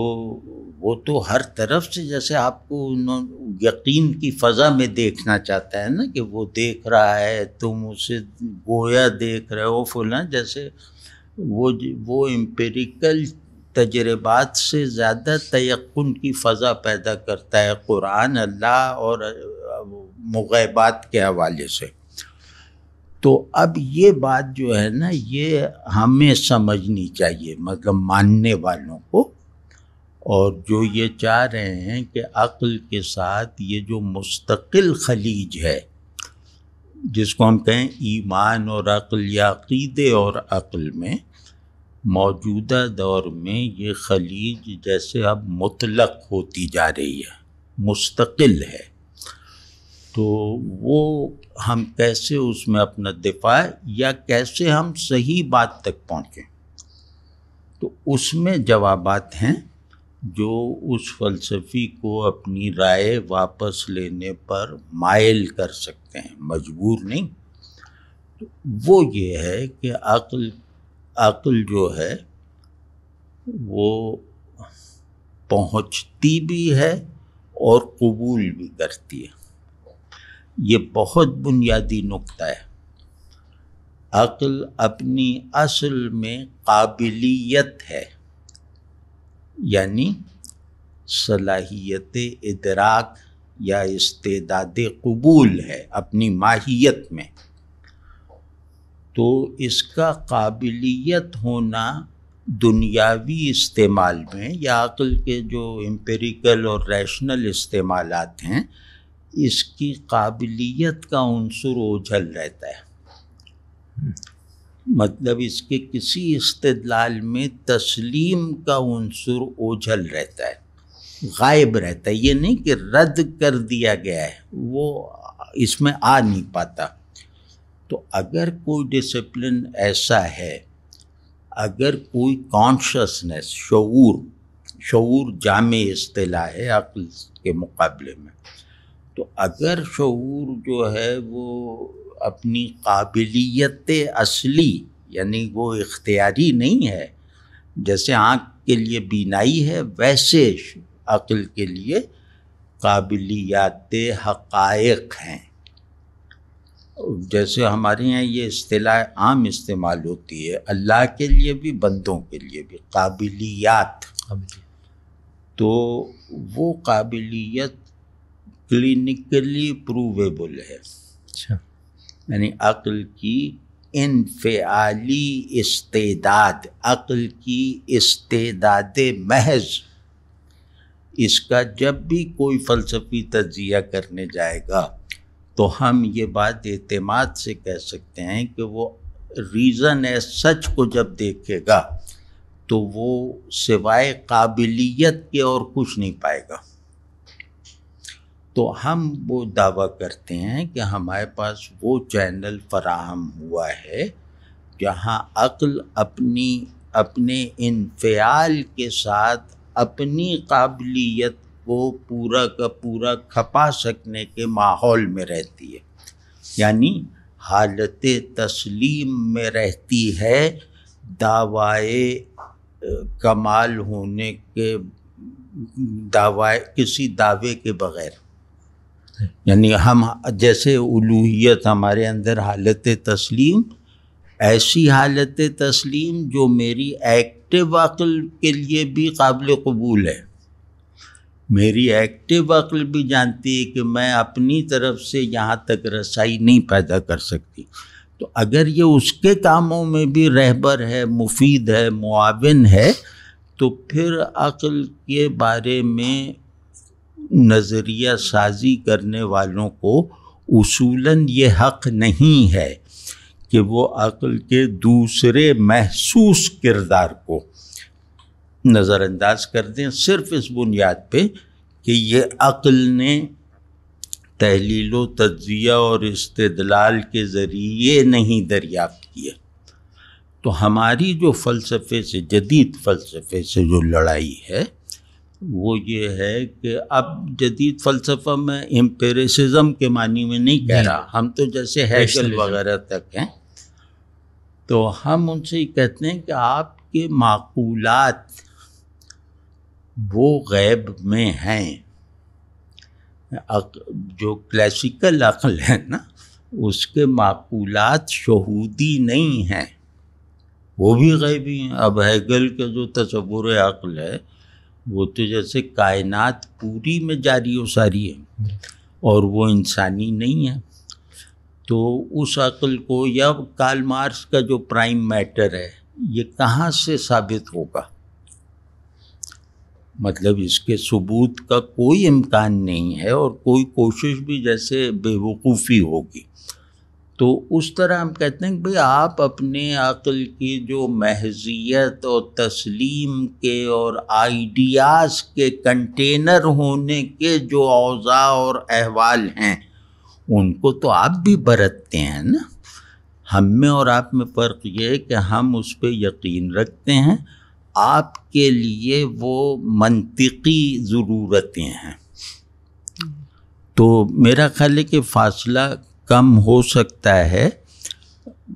وہ تو ہر طرف سے، جیسے آپ کو یقین کی فضا میں دیکھنا چاہتا ہے نا کہ وہ دیکھ رہا ہے، تم اسے گویا دیکھ رہے ہو فلاں، جیسے وہ امپیریکل تجربات سے زیادہ تیقن کی فضا پیدا کرتا ہے قرآن اللہ اور مغیبات کے حوالے سے۔ تو اب یہ بات جو ہے نا یہ ہمیں سمجھنی چاہیے، مطلب ماننے والوں کو، اور جو یہ چاہ رہے ہیں کہ عقل کے ساتھ یہ جو مستقل خلیج ہے جس کو ہم کہیں ایمان اور عقل یا عقیدے اور عقل میں، موجودہ دور میں یہ خلیج جیسے اب مطلق ہوتی جا رہی ہے، مستقل ہے، تو وہ ہم کیسے اس میں اپنا دفاع یا کیسے ہم صحیح بات تک پہنچیں، تو اس میں جوابات ہیں جو اس فلسفی کو اپنی رائے واپس لینے پر مائل کر سکتے ہیں، مجبور نہیں۔ تو وہ یہ ہے کہ عقل جو ہے وہ پہنچتی بھی ہے اور قبول بھی کرتی ہے، یہ بہت بنیادی نقطہ ہے۔ عقل اپنی اصل میں قابلیت ہے، یعنی صلاحیت ادراک یا استعداد قبول ہے اپنی ماہیت میں، تو اس کا قابلیت ہونا دنیاوی استعمال میں یا عقل کے جو امپیریکل اور ریشنل استعمالات ہیں اس کی قابلیت کا عنصر اوجھل رہتا ہے، مطلب اس کے کسی استدلال میں تسلیم کا عنصر اوجھل رہتا ہے، غائب رہتا ہے، یہ نہیں کہ رد کر دیا گیا ہے، وہ اس میں آ نہیں پاتا۔ تو اگر کوئی ڈسپلن ایسا ہے، اگر کوئی کانشسنس، شعور جامع اصطلاح ہے عقل کے مقابلے میں، تو اگر شعور جو ہے وہ اپنی قابلیت اصلی، یعنی وہ اختیاری نہیں ہے، جیسے آنکھ کے لیے بینائی ہے ویسے عقل کے لیے قابلیات حقائق ہیں، جیسے ہمارے یہاں یہ اصطلاح عام استعمال ہوتی ہے اللہ کے لیے بھی بندوں کے لیے بھی، قابلیات، تو وہ قابلیت کلینکلی پروویبل ہے، یعنی عقل کی انفعالی استعداد، عقل کی استعداد محض، اس کا جب بھی کوئی فلسفی تجزیہ کرنے جائے گا تو ہم یہ بات اعتماد سے کہہ سکتے ہیں کہ وہ ریزن ہے سچ کو جب دیکھے گا تو وہ سوائے قابلیت کے اور کچھ نہیں پائے گا۔ تو ہم وہ دعویٰ کرتے ہیں کہ ہمارے پاس وہ چینل فراہم ہوا ہے جہاں عقل اپنے انفعال کے ساتھ اپنی قابلیت کو پورا کا پورا کھپا سکنے کے ماحول میں رہتی ہے، یعنی حالت تسلیم میں رہتی ہے دعوائے کمال ہونے کے کسی دعوے کے بغیر، یعنی ہم جیسے الوہیت ہمارے اندر حالت تسلیم، ایسی حالت تسلیم جو میری ایکٹیو عقل کے لیے بھی قابل قبول ہے، میری ایکٹیو عقل بھی جانتی ہے کہ میں اپنی طرف سے یہاں تک رسائی نہیں پیدا کر سکتی، تو اگر یہ اس کے کاموں میں بھی رہبر ہے، مفید ہے، معاون ہے، تو پھر عقل کے بارے میں نظریہ سازی کرنے والوں کو اصولاً یہ حق نہیں ہے کہ وہ عقل کے دوسرے محسوس کردار کو نظر انداز کر دیں صرف اس بنیاد پہ کہ یہ عقل نے تحلیل و تجزیہ اور استدلال کے ذریعے نہیں دریافت کیا۔ تو ہماری جو فلسفے سے، جدید فلسفے سے جو لڑائی ہے وہ یہ ہے کہ اب جدید فلسفہ میں امپیریسزم کے معنی میں نہیں کہہ رہا، ہم تو جیسے ہیگل وغیرہ تک ہیں، تو ہم ان سے یہ کہتے ہیں کہ آپ کے معقولات وہ غیب میں ہیں۔ جو کلاسیکل عقل ہے نا، اس کے معقولات شہودی نہیں ہیں، وہ بھی غیبی ہیں۔ اب ہیگل کا جو تصور عقل ہے وہ تو جیسے کائنات پوری میں جاری و ساری ہے اور وہ انسانی نہیں ہے، تو اس عقل کو، یا کارل مارکس کا جو پرائم میٹر ہے، یہ کہاں سے ثابت ہوگا؟ مطلب اس کے ثبوت کا کوئی امکان نہیں ہے، اور کوئی کوشش بھی جیسے بے وقوفی ہوگی۔ تو اس طرح ہم کہتے ہیں کہ بھئی آپ اپنے عقل کی جو محضیت اور تسلیم کے اور آئیڈیاز کے کنٹینر ہونے کے جو اوضاع اور احوال ہیں، ان کو تو آپ بھی برتتے ہیں نا۔ ہم میں اور آپ میں فرق یہ ہے کہ ہم اس پہ یقین رکھتے ہیں، آپ کے لیے وہ منطقی ضرورتیں ہیں۔ تو میرا خیال ہے کہ فاصلہ کم ہو سکتا ہے،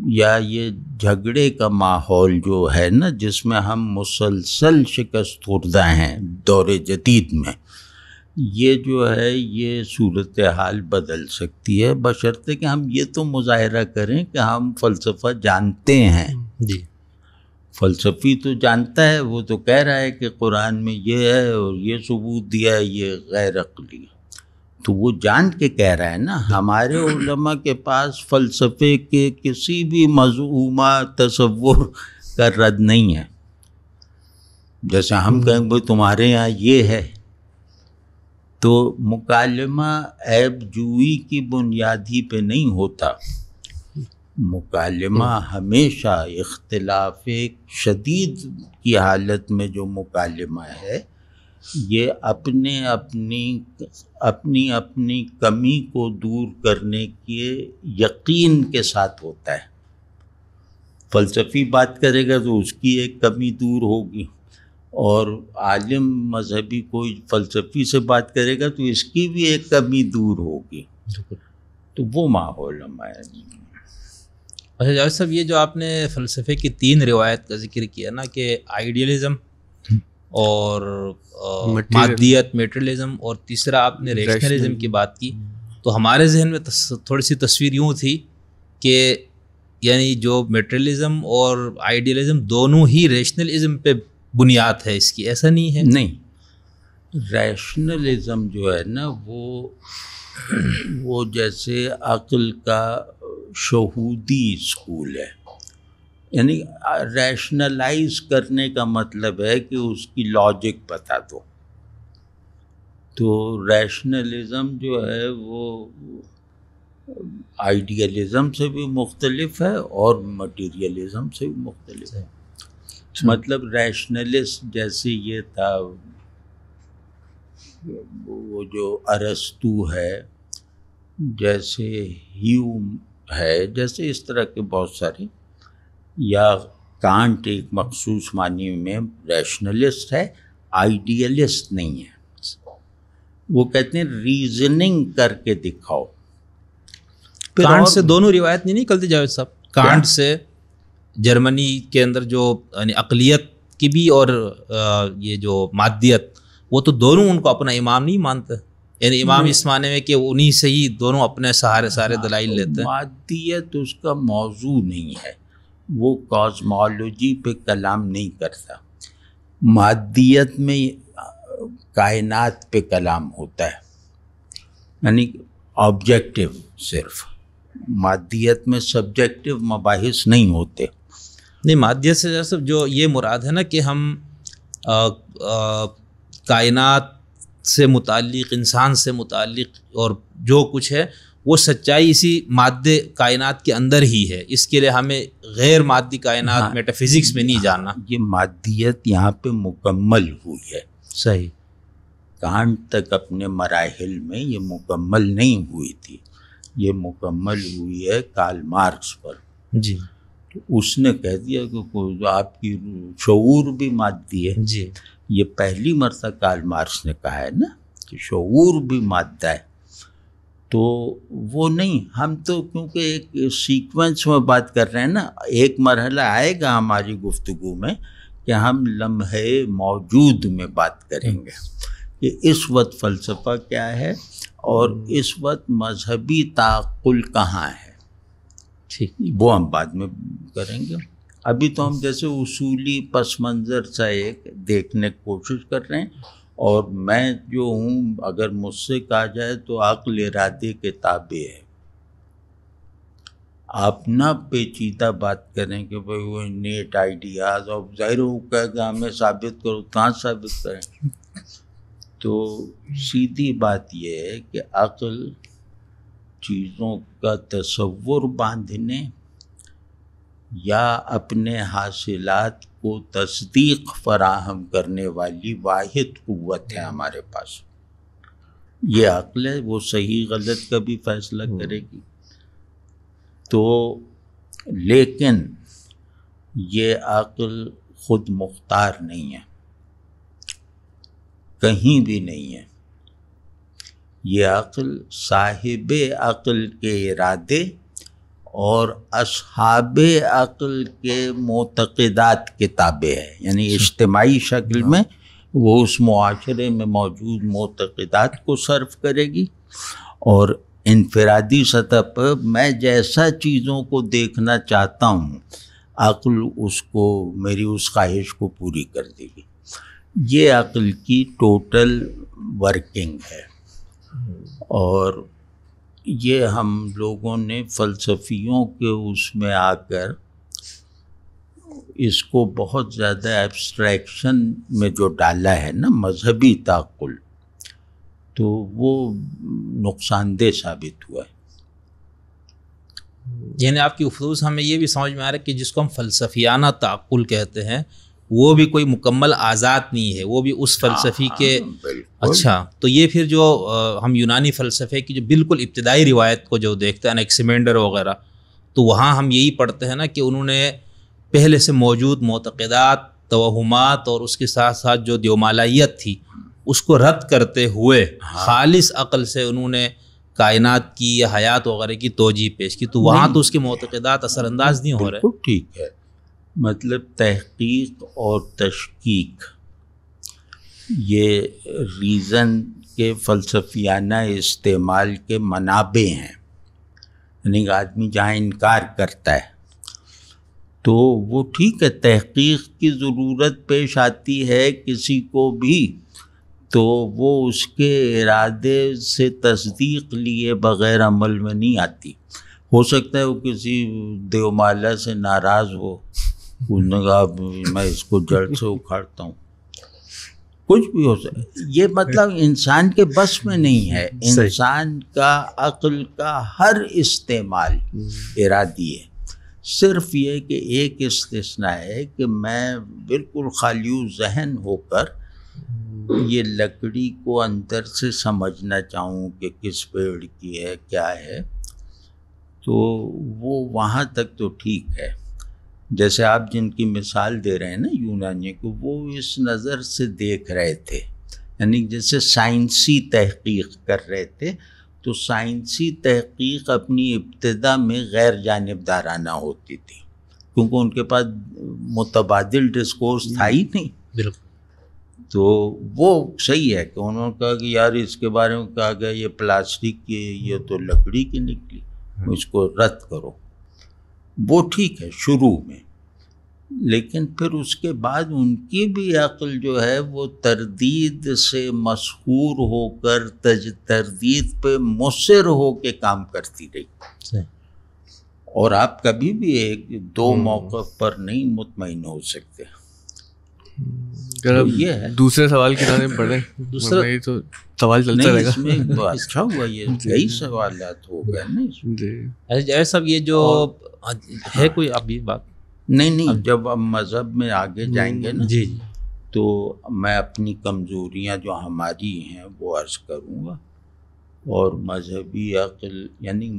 یا یہ جھگڑے کا ماحول جو ہے نا، جس میں ہم مسلسل شکست خوردہ ہیں دور جدید میں، یہ جو ہے یہ صورتحال بدل سکتی ہے، بشرطے کہ ہم یہ تو مظاہرہ کریں کہ ہم فلسفہ جانتے ہیں۔ جی، فلسفی تو جانتا ہے، وہ تو کہہ رہا ہے کہ قرآن میں یہ ہے اور یہ ثبوت دیا ہے، یہ غیر عقلی ہے، تو وہ جان کے کہہ رہا ہے نا۔ ہمارے علماء کے پاس فلسفے کے کسی بھی مزعومہ تصور کا رد نہیں ہے۔ جیسے ہم کہیں بھائی تمہارے یہاں یہ ہے، تو مکالمہ عیب جوئی کی بنیاد ہی پہ نہیں ہوتا، مکالمہ ہمیشہ اختلاف شدید کی حالت میں جو مکالمہ ہے، یہ اپنی کمی کو دور کرنے کے یقین کے ساتھ ہوتا ہے۔ فلسفی بات کرے گا تو اس کی ایک کمی دور ہوگی، اور عالم مذہبی کوئی فلسفی سے بات کرے گا تو اس کی بھی ایک کمی دور ہوگی، تو وہ ماحول ہمارا۔ اچھا جاوید صاحب، یہ جو آپ نے فلسفے کی 3 روایت کا ذکر کیا نا، کہ آئیڈیلزم اور مادیت میٹریلزم، اور تیسرا آپ نے ریشنلزم کی بات کی، تو ہمارے ذہن میں تھوڑی سی تصویر یوں تھی کہ یعنی جو میٹریلزم اور آئیڈیلزم دونوں ہی ریشنلزم پہ بنیاد ہے اس کی، ایسا نہیں ہے؟ نہیں، ریشنلزم جو ہے نا وہ جیسے عقل کا شہودی اسکول ہے، یعنی ریشنلائز کرنے کا مطلب ہے کہ اس کی لاجک بتا دو۔ تو ریشنلزم جو ہے وہ آئیڈیلزم سے بھی مختلف ہے اور مٹیریلزم سے بھی مختلف ہے۔ مطلب ریشنلسٹ جیسے یہ تھا، وہ جو ارسطو ہے، جیسے ہیوم ہے، جیسے اس طرح کے بہت سارے، یا کانٹ ایک مخصوص معنی میں ریشنلسٹ ہے، آئیڈیلسٹ نہیں ہے۔ وہ کہتے ہیں ریزننگ کر کے دکھاؤ۔ کانٹ سے دونوں روایت نہیں نکلتی جاوید صاحب؟ کانٹ سے جرمنی کے اندر جو یعنی عقلیت کی بھی اور یہ جو مادیت، وہ تو دونوں ان کو اپنا امام نہیں مانتے، یعنی امام اس معنی میں کہ انہی سے ہی دونوں اپنے سارے دلائل لیتے ہیں۔ مادیت اس کا موضوع نہیں ہے، وہ کازمالوجی پہ کلام نہیں کرتا، مادیت میں کائنات پہ کلام ہوتا ہے، یعنی آبجیکٹیو، صرف مادیت میں سبجیکٹیو مباحث نہیں ہوتے۔ نہیں، مادیت سے جیسے جو یہ مراد ہے نا کہ ہم کائنات سے متعلق، انسان سے متعلق اور جو کچھ ہے وہ سچائی اسی مادے کائنات کے اندر ہی ہے. اس کے لیے ہمیں غیر مادی کائنات میٹا فزکس میں نہیں جاننا. یہ مادیت یہاں پہ مکمل ہوئی ہے. صحیح. کانٹ تک اپنے مراحل میں یہ مکمل نہیں ہوئی تھی، یہ مکمل ہوئی ہے کارل مارکس پر. جی. تو اس نے کہہ دیا کہ آپ کی شعور بھی مادی ہے. جی. یہ پہلی مرتبہ کارل مارکس نے کہا ہے نا کہ شعور بھی مادہ ہے. تو وہ نہیں، ہم تو کیونکہ ایک سیکوینس میں بات کر رہے ہیں نا، ایک مرحلہ آئے گا ہماری گفتگو میں کہ ہم لمحے موجود میں بات کریں گے کہ اس وقت فلسفہ کیا ہے اور اس وقت مذہبی تعقل کہاں ہے. ٹھیک، وہ ہم بعد میں کریں گے. ابھی تو ہم جیسے اصولی پس منظر سا ایک دیکھنے کی کوشش کر رہے ہیں. اور میں جو ہوں، اگر مجھ سے کہا جائے تو عقل ارادے کے تابع ہے. آپ نہ پیچیدہ بات کریں کہ بھائی وہ نیٹ آئیڈیاز، اور ظاہر ہو کہ ہمیں ثابت کرو، کہاں ثابت کریں. تو سیدھی بات یہ ہے کہ عقل چیزوں کا تصور باندھنے یا اپنے حاصلات کو تصدیق فراہم کرنے والی واحد قوت ہے ہمارے پاس. یہ عقل ہے، وہ صحیح غلط کا بھی فیصلہ کرے گی. تو لیکن یہ عقل خود مختار نہیں ہے، کہیں بھی نہیں ہے. یہ عقل صاحب عقل کے ارادے اور اصحاب عقل کے معتقدات کے تابع ہے. یعنی اجتماعی شکل میں وہ اس معاشرے میں موجود معتقدات کو صرف کرے گی، اور انفرادی سطح پر میں جیسا چیزوں کو دیکھنا چاہتا ہوں عقل اس کو، میری اس خواہش کو پوری کر دے گی. یہ عقل کی ٹوٹل ورکنگ ہے. اور یہ ہم لوگوں نے فلسفیوں کے اس میں آ کر اس کو بہت زیادہ ایبسٹریکشن میں جو ڈالا ہے نا مذہبی تعقل، تو وہ نقصان دہ ثابت ہوا ہے. یعنی آپ کی گفتگو سے ہمیں یہ بھی سمجھ میں آ رہا ہے کہ جس کو ہم فلسفیانہ تعقل کہتے ہیں وہ بھی کوئی مکمل آزاد نہیں ہے، وہ بھی اس فلسفی کے. اچھا، تو یہ پھر جو ہم یونانی فلسفے کی جو بالکل ابتدائی روایت کو جو دیکھتے ہیں انیکسیمینڈر وغیرہ، تو وہاں ہم یہی پڑھتے ہیں نا کہ انہوں نے پہلے سے موجود معتقدات، توہمات اور اس کے ساتھ ساتھ جو دیومالائیت تھی اس کو رد کرتے ہوئے خالص عقل سے انہوں نے کائنات کی یا حیات وغیرہ کی توجیہ پیش کی. تو وہاں تو اس کے معتقدات اثر انداز نہیں ہو رہے. ٹھیک ہے، مطلب تحقیق اور تشکیک یہ ریزن کے فلسفیانہ استعمال کے منابع ہیں. یعنی آدمی جہاں انکار کرتا ہے تو وہ ٹھیک ہے، تحقیق کی ضرورت پیش آتی ہے کسی کو بھی، تو وہ اس کے ارادے سے تصدیق لیے بغیر عمل میں نہیں آتی. ہو سکتا ہے وہ کسی دیومالا سے ناراض ہو، انہوں نے کہا میں اس کو جڑ سے اکھاڑتا ہوں، کچھ بھی ہو سکتا. یہ مطلب انسان کے بس میں نہیں ہے. انسان کا عقل کا ہر استعمال ارادی ہے. صرف یہ کہ ایک استثناء ہے کہ میں بالکل خالی ذہن ہو کر یہ لکڑی کو اندر سے سمجھنا چاہوں کہ کس پیڑ کی ہے کیا ہے، تو وہ وہاں تک تو ٹھیک ہے. جیسے آپ جن کی مثال دے رہے ہیں نا یونانی کو، وہ اس نظر سے دیکھ رہے تھے، یعنی جیسے سائنسی تحقیق کر رہے تھے. تو سائنسی تحقیق اپنی ابتدا میں غیر جانبدارانہ ہوتی تھی، کیونکہ ان کے پاس متبادل ڈسکورس تھا ہی نہیں. بالکل. تو وہ صحیح ہے کہ انہوں نے کہا کہ یار اس کے بارے میں کہا گیا یہ پلاسٹک کی، یہ تو لکڑی کی نکلی، اس کو رد کرو. وہ ٹھیک ہے شروع میں، لیکن پھر اس کے بعد ان کی بھی عقل جو ہے وہ تردید سے مسحور ہو کر تردید پہ مصر ہو کے کام کرتی رہی. اور آپ کبھی بھی ایک دو موقف پر نہیں مطمئن ہو سکتے. یہ ہے دوسرے سوال کی طرف بڑھیں. دوسرا تو سوال چلتا رہے گا. اس میں اچھا ہوا یہ کئی سوالات ہو گئے نا اس میں. جی صاحب یہ جو ہے کوئی ابھی بات نہیں جب ہم مذہب میں آگے جائیں گے نا جی تو میں اپنی کمزوریاں جو ہماری ہیں وہ عرض کروں گا اور مذہبی عقل یعنی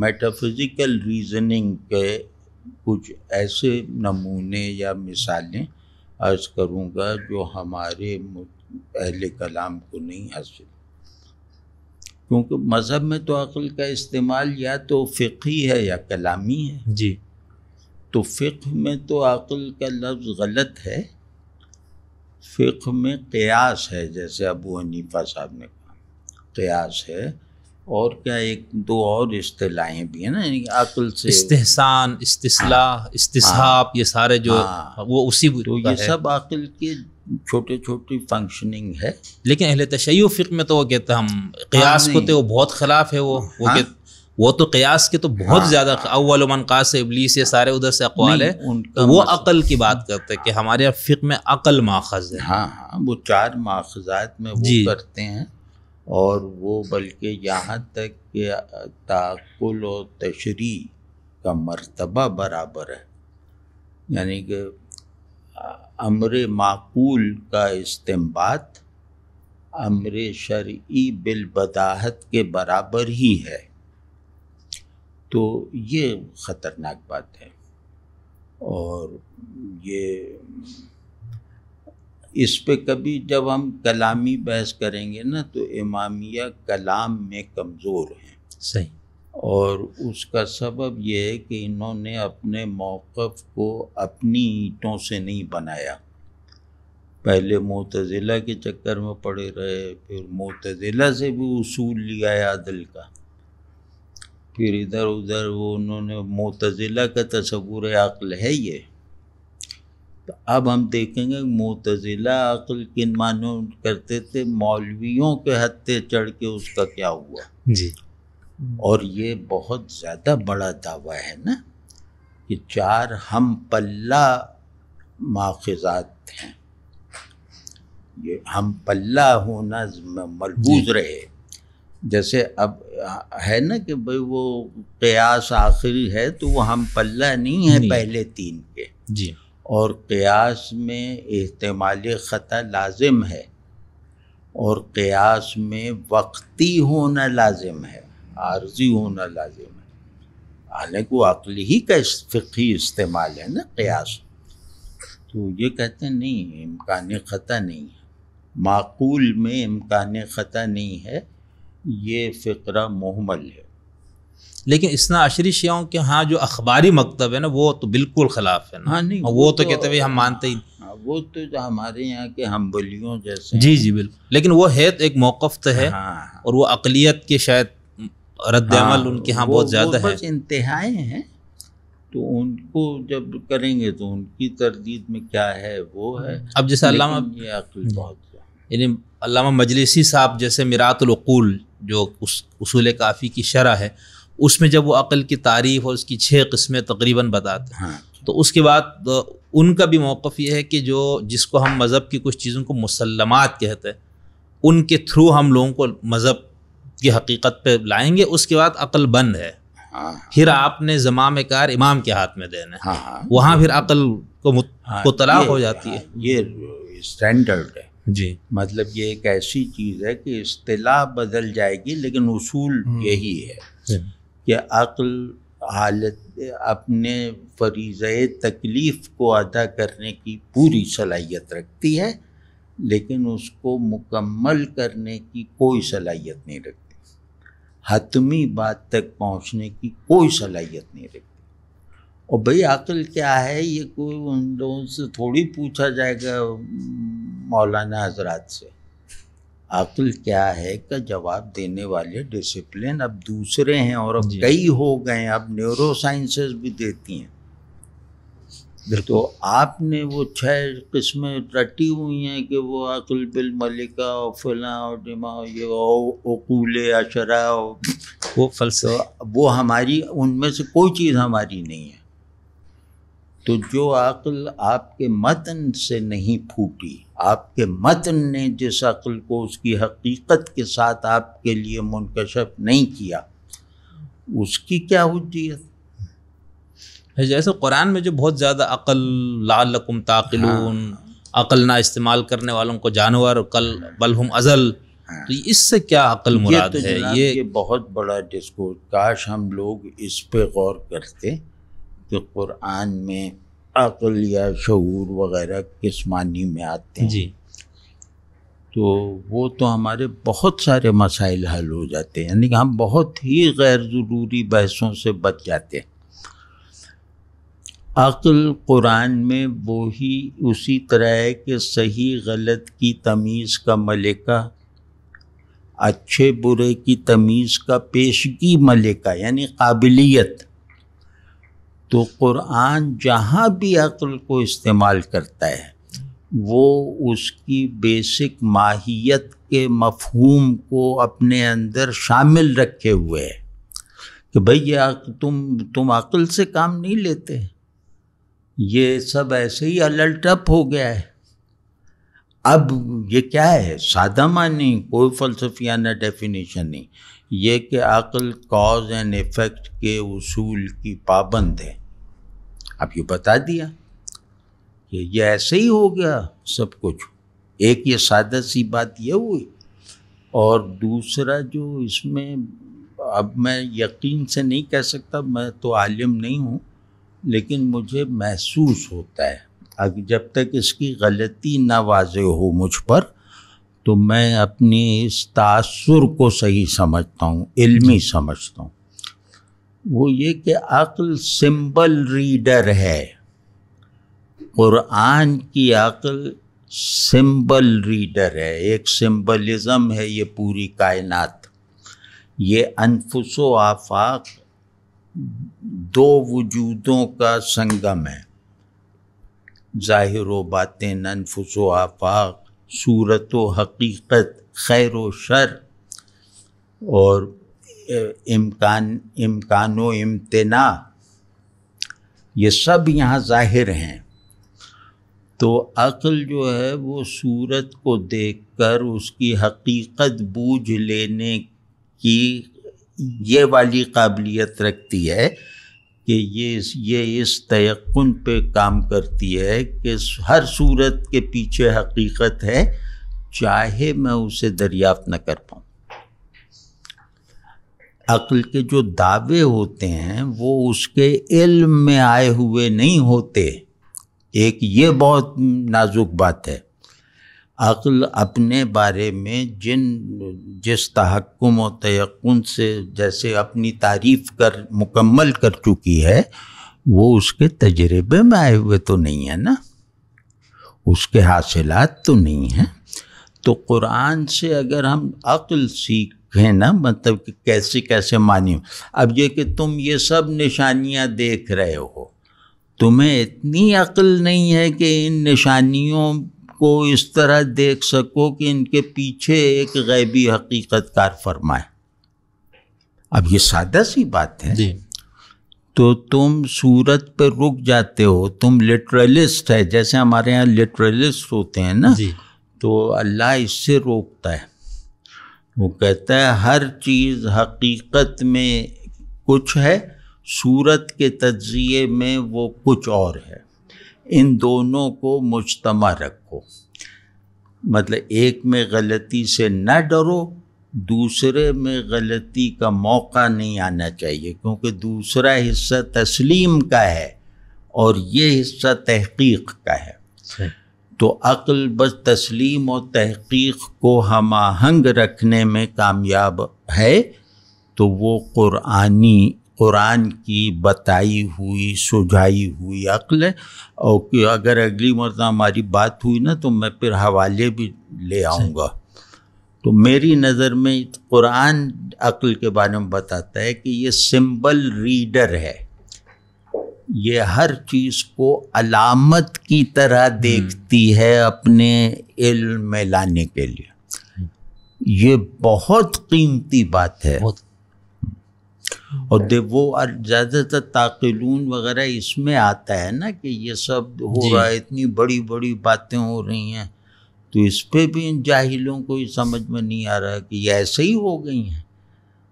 میٹافزیکل ریزننگ کے کچھ ایسے نمونے یا مثالیں عرض کروں گا جو ہمارے اہل کلام کو نہیں حاصل، کیونکہ مذہب میں تو عقل کا استعمال یا تو فقہی ہے یا کلامی ہے. جی تو فقہ میں تو عقل کا لفظ غلط ہے، فقہ میں قیاس ہے، جیسے ابو حنیفہ صاحب نے کہا قیاس ہے. اور کیا ایک دو اور اصطلاحیں بھی ہیں نا عقل سے، استحسان، استصلاح، استصحاب، یہ سارے جو وہ اسی تو یہ سب عقل کے چھوٹے چھوٹی فنکشننگ ہے. لیکن اہل تشیع فقہ میں تو وہ کہتے ہیں ہم قیاس کو تو وہ بہت خلاف ہے. وہ تو قیاس کے تو بہت زیادہ اول من قاس ابلیس یہ سارے ادھر سے اقوال ہے. وہ عقل کی بات کرتے ہیں کہ ہمارے فقہ میں عقل ماخذ ہے. ہاں وہ 4 ماخذات میں وہ کرتے ہیں، اور وہ بلکہ یہاں تک کہ تعقل و تشریع کا مرتبہ برابر ہے، یعنی کہ امر معقول کا استنباط امر شرعی بالبداہت کے برابر ہی ہے. تو یہ خطرناک بات ہے، اور یہ اس پہ کبھی جب ہم کلامی بحث کریں گے نا تو امامیہ کلام میں کمزور ہیں. صحیح. اور اس کا سبب یہ ہے کہ انہوں نے اپنے موقف کو اپنی اینٹوں سے نہیں بنایا. پہلے معتزلہ کے چکر میں پڑے رہے، پھر معتزلہ سے بھی اصول لیا ہے عدل کا، پھر ادھر ادھر وہ انہوں نے معتزلہ کا تصور عقل ہے یہ. تو اب ہم دیکھیں گے معتزلہ عقل کن معنوں کرتے تھے، مولویوں کے ہتھے چڑھ کے اس کا کیا ہوا. جی. اور یہ بہت زیادہ بڑا دعویٰ ہے نا کہ 4 ہم پلہ ماخذات ہیں، یہ ہم پلہ ہونا ملحوظ رہے. جیسے اب ہے نا کہ بھئی وہ قیاس آخری ہے تو وہ ہم پلہ نہیں ہے پہلے 3 کے. جی. اور قیاس میں احتمال خطا لازم ہے، اور قیاس میں وقتی ہونا لازم ہے، عارضی ہونا لازم ہے. حالانکہ وہ عقل ہی کا فقہی استعمال ہے نا قیاس. تو یہ کہتے ہیں نہیں، امکان خطا نہیں ہے، معقول میں امکان خطا نہیں ہے، یہ فقرہ محمل ہے. لیکن اثنا عشری شیعوں کے ہاں جو اخباری مکتب ہے نا وہ تو بالکل خلاف ہے نا. ہاں نہیں، وہ تو کہتے ہیں ہم مانتے ہی، وہ تو ہمارے یہاں کے حنبلیوں جیسے. جی جی بالکل. لیکن وہ ہے ایک موقف تو ہے، اور وہ اقلیت کے شاید رد عمل ان کے ہاں بہت زیادہ ہے. بس انتہائیں ہیں، تو ان کو جب کریں گے تو ان کی تردید میں کیا ہے وہ ہے. اب جیسے علامہ یہ عقل بہت یعنی علامہ مجلسی صاحب جیسے میرات العقول جو اصول کافی کی شرح ہے، اس میں جب وہ عقل کی تعریف اور اس کی 6 قسمیں تقریباً بتاتے ہیں، تو اس کے بعد ان کا بھی موقف یہ ہے کہ جو جس کو ہم مذہب کی کچھ چیزوں کو مسلمات کہتے ہیں، ان کے تھرو ہم لوگوں کو مذہب کی حقیقت پہ لائیں گے، اس کے بعد عقل بند ہے. پھر آپ نے زمام کار امام کے ہاتھ میں دینا ہے، وہاں پھر عقل کو طلاق ہو جاتی ہے. یہ اسٹینڈرڈ ہے. جی. مطلب یہ ایک ایسی چیز ہے کہ اصطلاح بدل جائے گی لیکن اصول یہی ہے کہ عقل حالت اپنے فریضہ تکلیف کو ادا کرنے کی پوری صلاحیت رکھتی ہے، لیکن اس کو مکمل کرنے کی کوئی صلاحیت نہیں رکھتی، حتمی بات تک پہنچنے کی کوئی صلاحیت نہیں رکھتی. اور بھئی عقل کیا ہے یہ کوئی ان لوگوں سے تھوڑی پوچھا جائے گا مولانا حضرات سے. عقل کیا ہے کا جواب دینے والے ڈسپلن اب دوسرے ہیں، اور اب کئی ہو گئے ہیں، اب نیورو سائنسز بھی دیتی ہیں. تو آپ نے وہ 6 قسمیں رٹی ہوئی ہیں کہ وہ عقل بالملکہ اور فلاں اور دماغ یہ عقول اشرا، وہ فلسفہ، وہ ہماری ان میں سے کوئی چیز ہماری نہیں ہے. تو جو عقل آپ کے متن سے نہیں پھوٹی، آپ کے متن نے جس عقل کو اس کی حقیقت کے ساتھ آپ کے لیے منکشف نہیں کیا، اس کی کیا حجیت؟ جیسے قرآن میں جو بہت زیادہ عقل لعلکم تعقلون، عقل نہ استعمال کرنے والوں کو جانور بل ہم ازل، تو اس سے کیا عقل مراد ہے؟ یہ بہت بڑا ڈسکورس، کاش ہم لوگ اس پہ غور کرتے کہ قرآن میں عقل یا شعور وغیرہ کس معنی میں آتے ہیں، جی تو وہ تو ہمارے بہت سارے مسائل حل ہو جاتے ہیں، یعنی کہ ہم بہت ہی غیر ضروری بحثوں سے بچ جاتے ہیں۔ عقل قرآن میں وہی اسی طرح ہے کہ صحیح غلط کی تمیز کا ملکہ، اچھے برے کی تمیز کا پیشگی ملکہ، یعنی قابلیت۔ تو قرآن جہاں بھی عقل کو استعمال کرتا ہے وہ اس کی بیسک ماہیت کے مفہوم کو اپنے اندر شامل رکھے ہوئے ہے کہ بھئی یہ تم عقل سے کام نہیں لیتے، یہ سب ایسے ہی الٹ اپ ہو گیا ہے۔ اب یہ کیا ہے؟ سادہ معنی، کوئی فلسفیانہ ڈیفینیشن نہیں، یہ کہ عقل کاز اینڈ ایفیکٹ کے اصول کی پابند ہے۔ اب یہ بتا دیا کہ یہ ایسے ہی ہو گیا سب کچھ، ایک یہ سادہ سی بات یہ ہوئی، اور دوسرا جو اس میں اب میں یقین سے نہیں کہہ سکتا، میں تو عالم نہیں ہوں، لیکن مجھے محسوس ہوتا ہے جب تک اس کی غلطی نہ واضح ہو مجھ پر، تو میں اپنی اس تاثر کو صحیح سمجھتا ہوں، علمی سمجھتا ہوں۔ وہ یہ کہ عقل سمبل ریڈر ہے، قرآن کی عقل سمبل ریڈر ہے، ایک سمبلزم ہے یہ پوری کائنات، یہ انفس و آفاق دو وجودوں کا سنگم ہے، ظاہر و باطن، انفس و آفاق، صورت و حقیقت، خیر و شر، اور امکان و امتناع، یہ سب یہاں ظاہر ہیں۔ تو عقل جو ہے وہ صورت کو دیکھ کر اس کی حقیقت بوجھ لینے کی یہ والی قابلیت رکھتی ہے کہ یہ اس تیقن پہ کام کرتی ہے کہ ہر صورت کے پیچھے حقیقت ہے، چاہے میں اسے دریافت نہ کر پاؤں۔ عقل کے جو دعوے ہوتے ہیں وہ اس کے علم میں آئے ہوئے نہیں ہوتے، ایک یہ بہت نازک بات ہے۔ عقل اپنے بارے میں جس تحکم و تیقن سے جیسے اپنی تعریف مکمل کر چکی ہے، وہ اس کے تجربے میں آئے ہوئے تو نہیں ہے نا، اس کے حاصلات تو نہیں ہیں۔ تو قرآن سے اگر ہم عقل سیکھیں نا، مطلب کہ کیسے کیسے مانی، اب یہ کہ تم یہ سب نشانیاں دیکھ رہے ہو، تمہیں اتنی عقل نہیں ہے کہ ان نشانیوں کو اس طرح دیکھ سکو کہ ان کے پیچھے ایک غیبی حقیقت کار فرمائے۔ اب یہ سادہ سی بات ہے جی، تو تم صورت پہ رک جاتے ہو، تم لٹرلسٹ ہے، جیسے ہمارے ہاں لٹرلسٹ ہوتے ہیں نا، جی، تو اللہ اس سے روکتا ہے، وہ کہتا ہے ہر چیز حقیقت میں کچھ ہے، صورت کے تجزیے میں وہ کچھ اور ہے، ان دونوں کو مجتمع رکھو، مطلب ایک میں غلطی سے نہ ڈرو، دوسرے میں غلطی کا موقع نہیں آنا چاہیے، کیونکہ دوسرا حصہ تسلیم کا ہے اور یہ حصہ تحقیق کا ہے۔ تو عقل بس تسلیم و تحقیق کو ہم آہنگ رکھنے میں کامیاب ہے، تو وہ قرآن کی بتائی ہوئی سجھائی ہوئی عقل ہے۔ اور کہ اگر اگلی مرتبہ ہماری بات ہوئی نا تو میں پھر حوالے بھی لے آؤں گا۔ تو میری نظر میں قرآن عقل کے بارے میں بتاتا ہے کہ یہ سمبل ریڈر ہے، یہ ہر چیز کو علامت کی طرح دیکھتی ہے اپنے علم میں لانے کے لیے۔ یہ بہت قیمتی بات ہے۔ اور وہ زیادہ تر تعقلون وغیرہ اس میں آتا ہے نا کہ یہ سب ہو رہا ہے، اتنی بڑی بڑی باتیں ہو رہی ہیں، تو اس پہ بھی ان جاہلوں کو ہی سمجھ میں نہیں آ رہا کہ یہ ایسے ہی ہو گئی ہیں،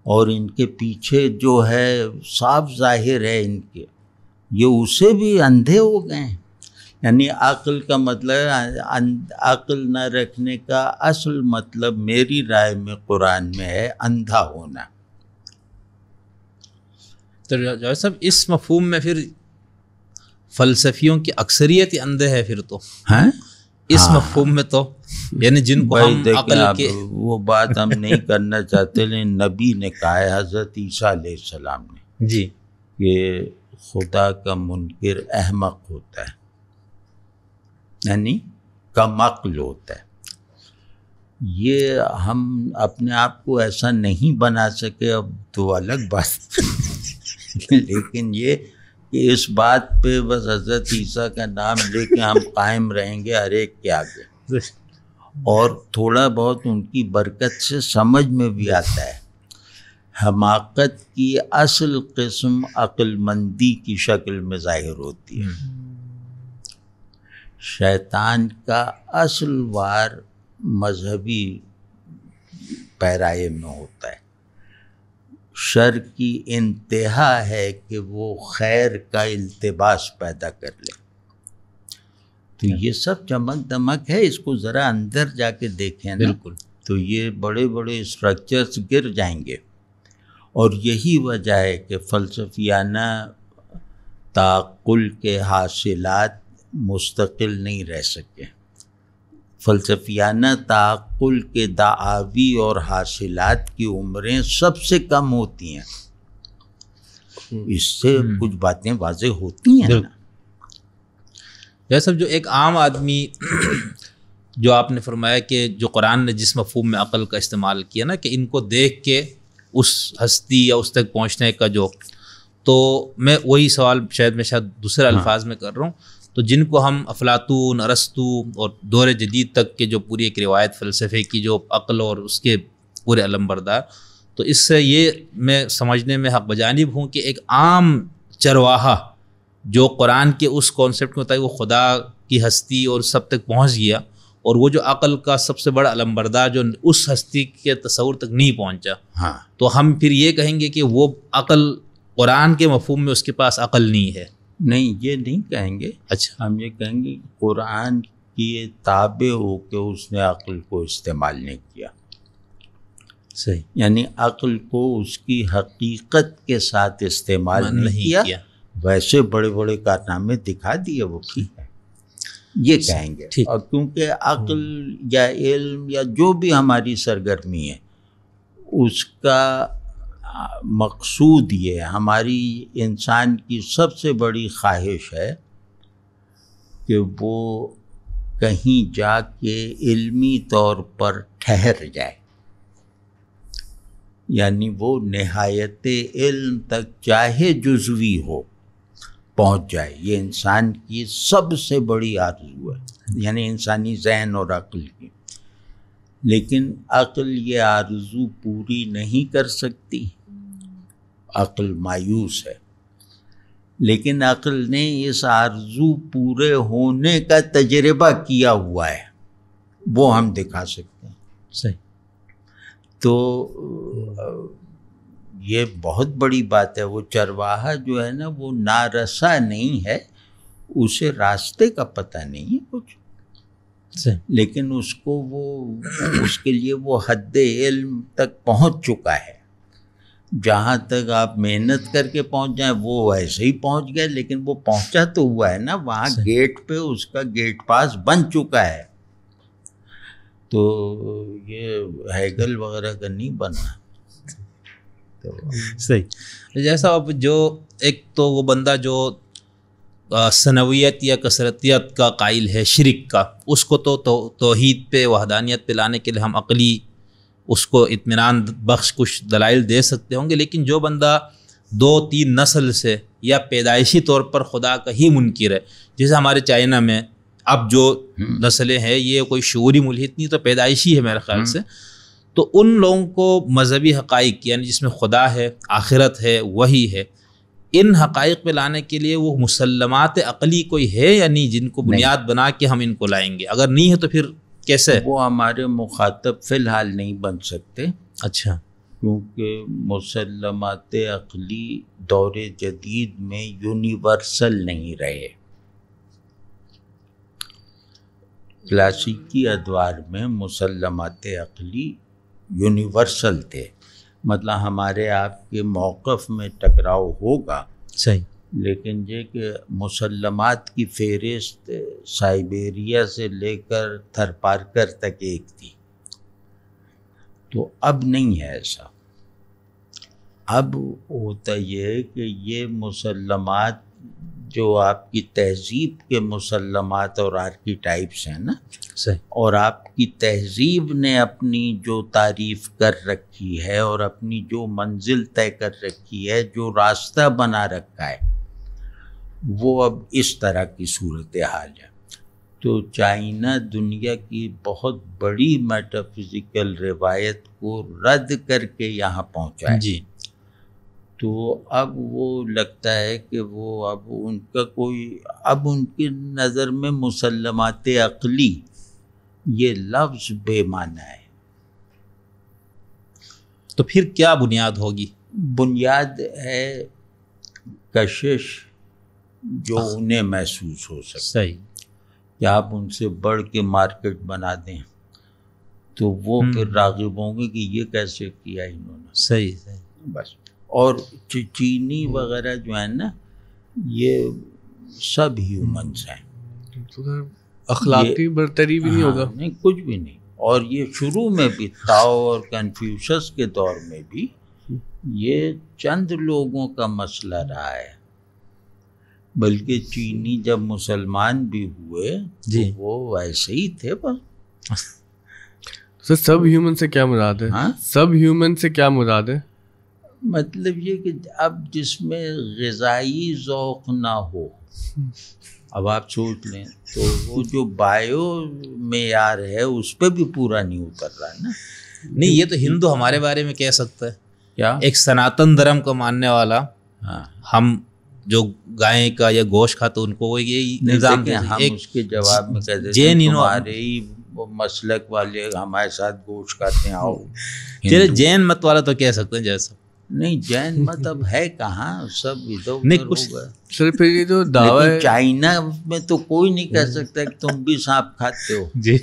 اور ان کے پیچھے جو ہے صاف ظاہر ہے ان کے، یہ اسے بھی اندھے ہو گئے ہیں۔ یعنی عقل کا مطلب، عقل نہ رکھنے کا اصل مطلب میری رائے میں قرآن میں ہے اندھا ہونا۔ تو جاوید صاحب اس مفہوم میں پھر فلسفیوں کی اکثریت ہی اندھے ہے پھر تو، اس مفہوم میں تو، یعنی جن کو ہم عقل کے، وہ بات ہم نہیں کرنا چاہتے، لیکن نبی نے کہا ہے حضرت عیسیٰ علیہ السلام نے جی کہ خدا کا منکر احمق ہوتا ہے، یعنی کم عقل ہوتا ہے۔ یہ ہم اپنے آپ کو ایسا نہیں بنا سکے، اب تو الگ بات لیکن یہ کہ اس بات پہ بس حضرت عیسیٰ کا نام لے کے ہم قائم رہیں گے ہر ایک کے آگے، اور تھوڑا بہت ان کی برکت سے سمجھ میں بھی آتا ہے۔ حماقت کی اصل قسم عقل مندی کی شکل میں ظاہر ہوتی ہے۔ شیطان کا اصل وار مذہبی پیرائے میں ہوتا ہے۔ شر کی انتہا ہے کہ وہ خیر کا التباس پیدا کر لے۔ تو یہ سب چمک دمک ہے، اس کو ذرا اندر جا کے دیکھیں نا، بالکل، تو یہ بڑے بڑے اسٹرکچرز گر جائیں گے۔ اور یہی وجہ ہے کہ فلسفیانہ تعقل کے حاصلات مستقل نہیں رہ سکے۔ فلسفیانہ تعقل کے دعاوی اور حاصلات کی عمریں سب سے کم ہوتی ہیں، اس سے کچھ باتیں واضح ہوتی ہیں نا۔ جیسا جو ایک عام آدمی، جو آپ نے فرمایا کہ جو قرآن نے جس مفہوم میں عقل کا استعمال کیا نا، کہ ان کو دیکھ کے اس ہستی یا اس تک پہنچنے کا جو، تو میں وہی سوال شاید دوسرے الفاظ میں کر رہا ہوں، تو جن کو ہم افلاطون، ارسطو اور دور جدید تک کے جو پوری ایک روایت فلسفے کی جو عقل اور اس کے پورے علم بردار، تو اس سے یہ میں سمجھنے میں حق بجانب ہوں کہ ایک عام چرواہا جو قرآن کے اس کانسیپٹ کے مطابق وہ خدا کی ہستی اور سب تک پہنچ گیا، اور وہ جو عقل کا سب سے بڑا علم بردار جو اس ہستی کے تصور تک نہیں پہنچا، تو ہم پھر یہ کہیں گے کہ وہ عقل قرآن کے مفہوم میں اس کے پاس عقل نہیں ہے؟ نہیں، یہ نہیں کہیں گے۔ اچھا، ہم یہ کہیں گے کہ قرآن کی تابع ہو کے اس نے عقل کو استعمال نہیں کیا، صحیح، یعنی عقل کو اس کی حقیقت کے ساتھ استعمال نہیں کیا، ویسے بڑے بڑے کارنامے دکھا دیے وہ ٹھیک ہے، یہ کہیں گے۔ اور کیونکہ عقل یا علم یا جو بھی ہماری سرگرمی ہے، اس کا مقصود یہ، ہماری انسان کی سب سے بڑی خواہش ہے کہ وہ کہیں جا کے علمی طور پر ٹھہر جائے، یعنی وہ نہایت علم تک چاہے جزوی ہو پہنچ جائے۔ یہ انسان کی سب سے بڑی آرزو ہے، یعنی انسانی ذہن اور عقل کی۔ لیکن عقل یہ آرزو پوری نہیں کر سکتی، عقل مایوس ہے، لیکن عقل نے اس آرزو پورے ہونے کا تجربہ کیا ہوا ہے، وہ ہم دکھا سکتے ہیں۔ صحیح، تو یہ بہت بڑی بات ہے۔ وہ چرواہا جو ہے نا، وہ نارسا نہیں ہے، اسے راستے کا پتہ نہیں ہے کچھ، لیکن اس کو وہ اس کے لیے وہ حد علم تک پہنچ چکا ہے۔ جہاں تک آپ محنت کر کے پہنچ جائیں وہ ایسے ہی پہنچ گئے، لیکن وہ پہنچا تو ہوا ہے نا، وہاں گیٹ پہ اس کا گیٹ پاس بن چکا ہے۔ تو یہ ہیگل وغیرہ کا نہیں بنا۔ صحیح، جیسا اب جو ایک تو وہ بندہ جو ثنویت یا کثرتیت کا قائل ہے، شرک کا، اس کو تو توحید پہ، وحدانیت پہ لانے کے لیے ہم عقلی اس کو اطمینان بخش کچھ دلائل دے سکتے ہوں گے، لیکن جو بندہ 2-3 نسل سے یا پیدائشی طور پر خدا کا ہی منکر ہے، جیسے ہمارے چائنا میں اب جو نسلیں ہیں، یہ کوئی شعوری ملحد نہیں، تو پیدائشی ہے میرے خیال سے، تو ان لوگوں کو مذہبی حقائق یعنی جس میں خدا ہے، آخرت ہے، وحی ہے، ان حقائق پہ لانے کے لیے وہ مسلمات عقلی کوئی ہے یا نہیں جن کو بنیاد بنا کے ہم ان کو لائیں گے؟ اگر نہیں ہے تو پھر کیسے؟ وہ ہمارے مخاطب فی الحال نہیں بن سکتے، اچھا، کیونکہ مسلمات عقلی دور جدید میں یونیورسل نہیں رہے۔ کلاسیکی ادوار میں مسلمات عقلی یونیورسل تھے، مطلب ہمارے آپ کے موقف میں ٹکراؤ ہوگا صحیح، لیکن یہ کہ مسلمات کی فہرست سائبیریا سے لے کر تھرپارکر تک ایک تھی، تو اب نہیں ہے ایسا۔ اب ہوتا یہ ہے کہ یہ مسلمات جو آپ کی تہذیب کے مسلمات اور آرکیٹائپس ہیں نا، صحیح، اور آپ کی تہذیب نے اپنی جو تعریف کر رکھی ہے اور اپنی جو منزل طے کر رکھی ہے، جو راستہ بنا رکھا ہے، وہ اب اس طرح کی صورتحال ہے۔ تو چائنا دنیا کی بہت بڑی میٹافزیکل روایت کو رد کر کے یہاں پہنچا ہے، جی، تو اب وہ لگتا ہے کہ وہ اب ان کا کوئی، اب ان کی نظر میں مسلمات عقلی یہ لفظ بے معنی ہے۔ تو پھر کیا بنیاد ہوگی؟ بنیاد ہے کشش جو انہیں محسوس ہو سکے، صحیح، کہ آپ ان سے بڑھ کے مارکیٹ بنا دیں تو وہ پھر راغب ہوں گے کہ یہ کیسے کیا انہوں نے۔ صحیح، صحیح، بس۔ اور چینی وغیرہ جو ہے نا، یہ سب ہیومنس ہیں، اخلاقی برتری بھی نہیں ہوگا، نہیں کچھ بھی نہیں۔ اور یہ شروع میں بھی تاؤ اور کنفیوشس کے دور میں بھی یہ چند لوگوں کا مسئلہ رہا ہے، بلکہ چینی جب مسلمان بھی ہوئے جی، تو وہ ویسے ہی تھے بس۔ سر سب ہیومن سے کیا مراد ہے؟ ہاں، سب ہیومن سے کیا مراد ہے؟ مطلب یہ کہ اب جس میں غذائی ذوق نہ ہو، اب آپ سوچ لیں تو وہ جو بایو معیار ہے اس پہ بھی پورا نہیں اتر رہا ہے نا۔ نہیں، یہ تو ہندو ہمارے بارے میں کہہ سکتا ہے، کیا؟ ایک سناتن دھرم کو ماننے والا، ہاں، ہم جو گائے کا یا گوشت کھاتے ان کو وہ یہی نظام دیکھیں، ہم ایک اس کے جواب میں کہہ دیتے جین ہیں تمہارے ہی مسلک والے ہمارے ساتھ گوشت کھاتے ہیں، آؤ۔ چلے جین مت والا تو کہہ سکتے ہیں جیسا، نہیں، جین مت اب ہے کہاں، سب ادھر نہیں ادھر کچھ ہو گئے۔ سر پھر یہ جو دعویٰ لیکن ہے، چائنا میں تو کوئی نہیں کہہ سکتا کہ تم بھی سانپ کھاتے ہو۔ جی،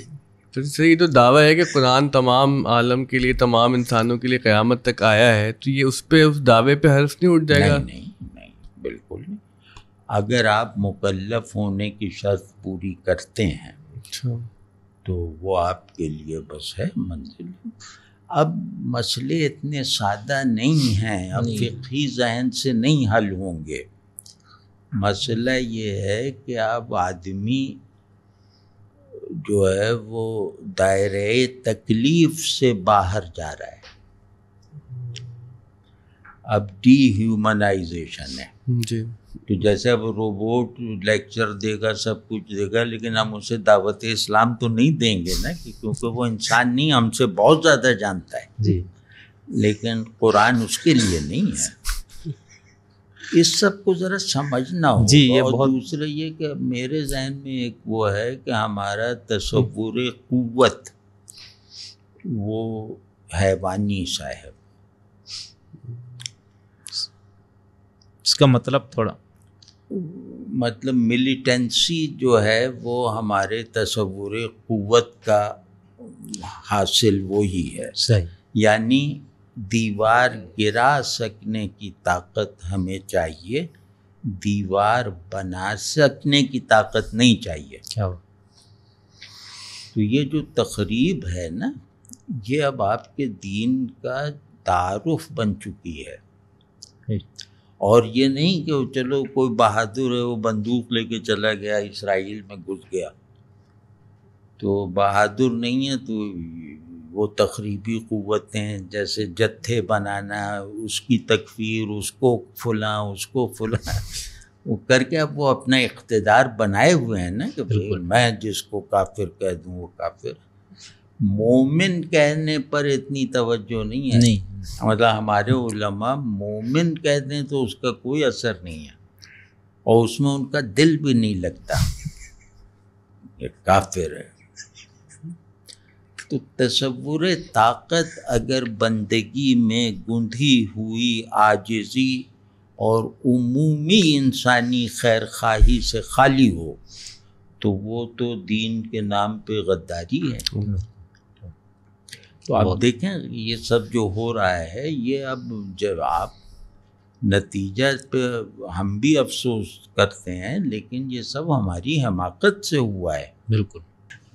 سر یہ جو دعویٰ ہے کہ قرآن تمام عالم کے لیے، تمام انسانوں کے لیے قیامت تک آیا ہے، تو یہ اس پہ، اس دعوے پہ حرف نہیں اٹھ جائے گا؟ نہیں، بالکل نہیں۔ اگر آپ مکلف ہونے کی شرط پوری کرتے ہیں اچھا، تو وہ آپ کے لیے بس ہے منزل۔ اب مسئلے اتنے سادہ نہیں ہیں، اب فقہی ذہن سے نہیں حل ہوں گے۔ مسئلہ یہ ہے کہ اب آدمی جو ہے وہ دائرۂ تکلیف سے باہر جا رہا ہے، اب ڈی ہیومنائزیشن ہے۔ جی، تو جیسے اب روبوٹ لیکچر دے گا، سب کچھ دے گا، لیکن ہم اسے دعوت اسلام تو نہیں دیں گے نا، کیونکہ وہ انسان نہیں، ہم سے بہت زیادہ جانتا ہے، جی، لیکن قرآن اس کے لیے نہیں ہے۔ اس سب کو ذرا سمجھنا ہوگا۔ جی، یہ اور بہت دوسرا یہ کہ میرے ذہن میں ایک وہ ہے کہ ہمارا تصور قوت وہ حیوانی سا ہے۔ اس کا مطلب تھوڑا مطلب ملیٹنسی جو ہے وہ ہمارے تصور قوت کا حاصل وہی ہے، صحیح، یعنی دیوار گرا سکنے کی طاقت ہمیں چاہیے، دیوار بنا سکنے کی طاقت نہیں چاہیے۔ کیا تو یہ جو تقریب ہے نا، یہ اب آپ کے دین کا تعارف بن چکی ہے، اور یہ نہیں کہ وہ چلو کوئی بہادر ہے وہ بندوق لے کے چلا گیا اسرائیل میں گھس گیا تو بہادر نہیں ہے، تو وہ تخریبی قوتیں جیسے جتھے بنانا، اس کی تکفیر، اس کو فلاں، اس کو فلاں، وہ کر کے اب وہ اپنا اقتدار بنائے ہوئے ہیں نا کہ میں جس کو کافر کہہ دوں وہ کافر۔ مومن کہنے پر اتنی توجہ نہیں ہے. نہیں، مطلب ہمارے علماء مومن کہتے ہیں تو اس کا کوئی اثر نہیں ہے، اور اس میں ان کا دل بھی نہیں لگتا، یہ کافر ہے. تو تصور طاقت اگر بندگی میں گندھی ہوئی عاجزی اور عمومی انسانی خیر خواہی سے خالی ہو تو وہ تو دین کے نام پہ غداری ہے. تو آپ دیکھیں یہ سب جو ہو رہا ہے، یہ اب جب آپ نتیجہ پہ ہم بھی افسوس کرتے ہیں، لیکن یہ سب ہماری حماقت سے ہوا ہے. بالکل.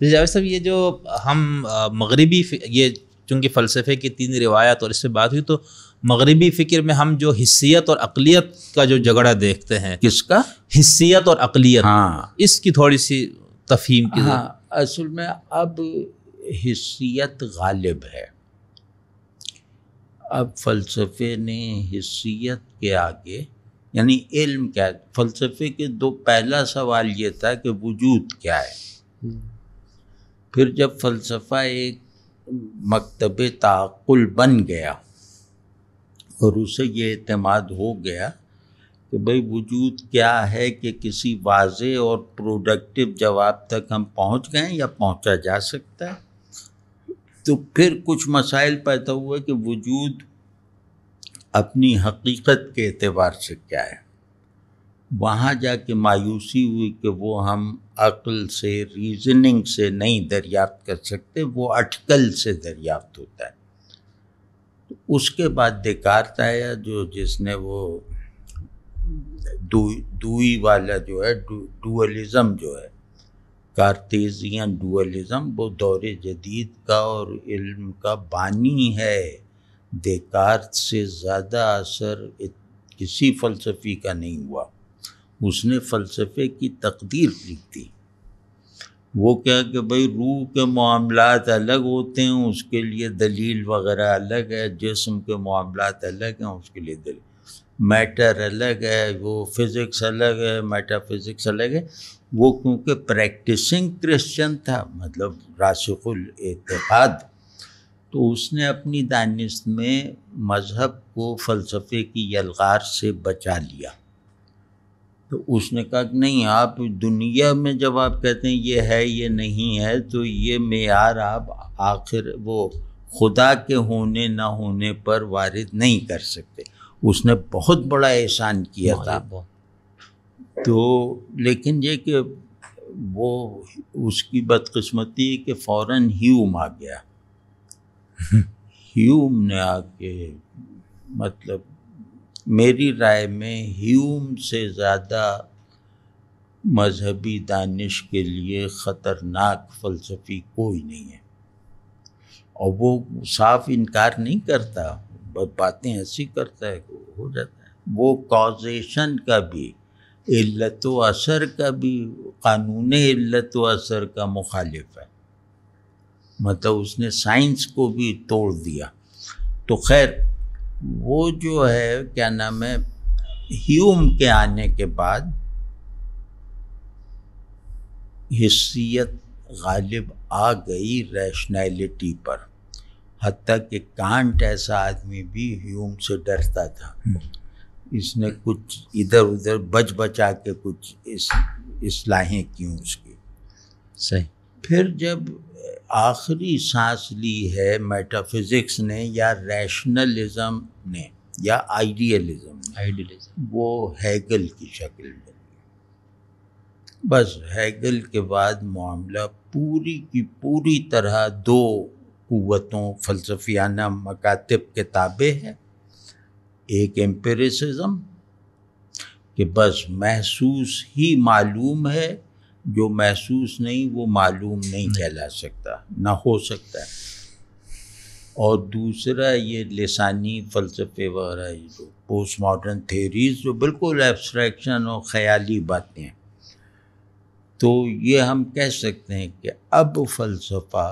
جاوید صاحب، یہ جو ہم مغربی یہ چونکہ فلسفے کی 3 روایات اور اس سے بات ہوئی، تو مغربی فکر میں ہم جو حسیت اور عقلیت کا جو جھگڑا دیکھتے ہیں، کس کا؟ حسیت اور عقلیت. ہاں، اس کی تھوڑی سی تفہیم کی. ہاں، اصل میں اب حسیت غالب ہے. اب فلسفے نے حسیت کے آگے، یعنی علم کیا، فلسفے کے پہلا سوال یہ تھا کہ وجود کیا ہے. پھر جب فلسفہ ایک مکتب تعقل بن گیا اور اسے یہ اعتماد ہو گیا کہ بھئی وجود کیا ہے، کہ کسی واضح اور پروڈکٹیو جواب تک ہم پہنچ گئے یا پہنچا جا سکتا ہے، تو پھر کچھ مسائل پیدا ہوئے کہ وجود اپنی حقیقت کے اعتبار سے کیا ہے. وہاں جا کے مایوسی ہوئی کہ وہ ہم عقل سے، ریزننگ سے نہیں دریافت کر سکتے، وہ اٹکل سے دریافت ہوتا ہے. اس کے بعد دیکارت آیا جس نے وہ دوئی والا جو ہے ڈوئلزم جو ہے، کارتیزین ڈوئلزم، وہ دور جدید کا اور علم کا بانی ہے. دیکارت سے زیادہ اثر کسی فلسفی کا نہیں ہوا. اس نے فلسفے کی تقدیر لکھ دی. وہ کیا کہ بھئی روح کے معاملات الگ ہوتے ہیں، اس کے لیے دلیل وغیرہ الگ ہے، جسم کے معاملات الگ ہیں، اس کے لیے دلیل، میٹر الگ ہے، وہ فزکس الگ ہے، میٹا فزکس الگ ہے. وہ کیونکہ پریکٹسنگ کرسچن تھا، مطلب راسخ الاعتقاد، تو اس نے اپنی دانست میں مذہب کو فلسفے کی یلغار سے بچا لیا. تو اس نے کہا کہ نہیں، آپ دنیا میں جب آپ کہتے ہیں یہ ہے یہ نہیں ہے، تو یہ معیار آپ آخر وہ خدا کے ہونے نہ ہونے پر وارد نہیں کر سکتے. اس نے بہت بڑا احسان کیا تھا. تو لیکن یہ کہ وہ اس کی بدقسمتی کہ فوراً ہیوم آ گیا. ہیوم نے آ کے، مطلب میری رائے میں ہیوم سے زیادہ مذہبی دانش کے لیے خطرناک فلسفی کوئی نہیں ہے. اور وہ صاف انکار نہیں کرتا، باتیں ایسی کرتا ہے کہ ہو جاتا ہے. وہ کازیشن کا بھی، علت و اثر کا بھی، قانون علت و اثر کا مخالف ہے. مطلب اس نے سائنس کو بھی توڑ دیا. تو خیر وہ جو ہے کیا نام ہے، ہیوم کے آنے کے بعد حسیت غالب آ گئی ریشنیلٹی پر. حتیٰ کہ کانٹ ایسا آدمی بھی ہیوم سے ڈرتا تھا. اس نے کچھ ادھر ادھر بچا کے کچھ اصلاحیں کی اس کی. صحیح. پھر جب آخری سانس لی ہے میٹا فزکس نے یا ریشنلزم نے یا آئیڈیلزم نے، وہ ہیگل کی شکل میں. بس ہیگل کے بعد معاملہ پوری کی پوری طرح 2 قوتوں فلسفیانہ مکاتب کے تابع ہے. ایک ایمپیریسزم کہ بس محسوس ہی معلوم ہے، جو محسوس نہیں وہ معلوم نہیں کہلا سکتا، نہ ہو سکتا ہے. اور دوسرا یہ لسانی فلسفے وغیرہ، جو پوسٹ ماڈرن تھیریز جو بالکل ایبسٹریکشن اور خیالی باتیں ہیں. تو یہ ہم کہہ سکتے ہیں کہ اب فلسفہ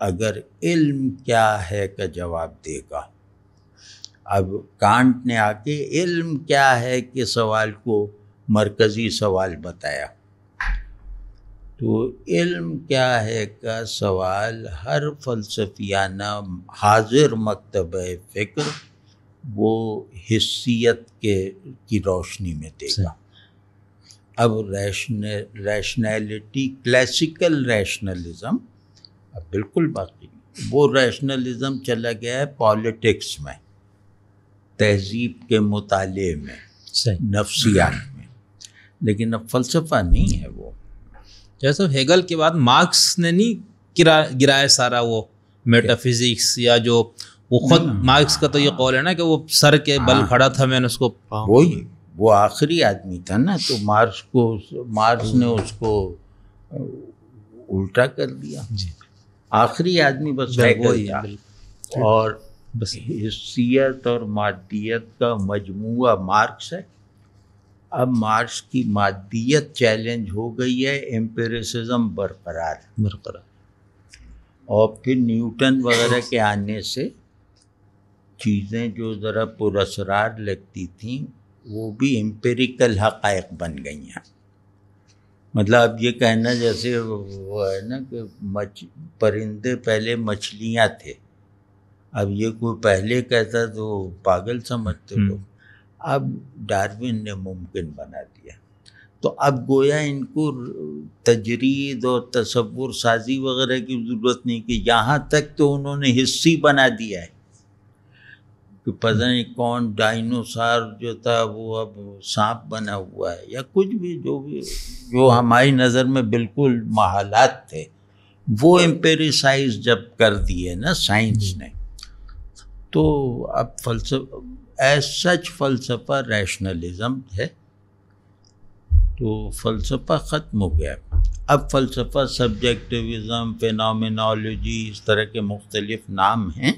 اگر علم کیا ہے کا جواب دے گا. اب کانٹ نے آ کے علم کیا ہے کہ سوال کو مرکزی سوال بتایا. تو علم کیا ہے کا سوال ہر فلسفیانہ حاضر مکتبہ فکر وہ حسیت کی روشنی میں دے گا. اب ریشنلٹی، کلاسیکل ریشنلزم اب بالکل باقی نہیں. وہ ریشنلزم چلا گیا ہے پالیٹکس میں، تہذیب کے مطالعے میں، نفسیات میں، لیکن اب فلسفہ نہیں ہے. وہ جیسے ہیگل کے بعد مارکس نے نہیں گرایا سارا وہ میٹا فزکس، یا جو وہ خود مارکس کا تو یہ قول ہے نا کہ وہ سر کے بل کھڑا تھا، میں نے اس کو وہی وہ آخری آدمی تھا نا، تو مارکس نے اس کو الٹا کر دیا. آخری آدمی بس ہیگل تھا، اور بس حسیت اور مادیت کا مجموعہ مارکس ہے. اب مارکس کی مادیت چیلنج ہو گئی ہے، ایمپیریسزم برقرار. اور پھر نیوٹن وغیرہ کے آنے سے چیزیں جو ذرا پراسرار لگتی تھیں وہ بھی امپیریکل حقائق بن گئی ہیں. مطلب اب یہ کہنا جیسے وہ ہے نا کہ پرندے پہلے مچھلیاں تھے، اب یہ کوئی پہلے کہتا تو پاگل سمجھتے لوگ. اب ڈارون نے ممکن بنا دیا، تو اب گویا ان کو تجرید اور تصور سازی وغیرہ کی ضرورت نہیں، کہ یہاں تک تو انہوں نے حصی بنا دیا ہے کہ پتہ نہیں کون ڈائنوسار جو تھا وہ اب سانپ بنا ہوا ہے، یا کچھ بھی جو ہماری نظر میں بالکل محالات تھے، وہ امپیریسائز جب کر دیے نا سائنس نے، تو اب فلسفہ ایز سچ فلسفہ ریشنلزم ہے. تو فلسفہ ختم ہو گیا. اب فلسفہ سبجیکٹیوزم، فینومینالوجی، اس طرح کے مختلف نام ہیں،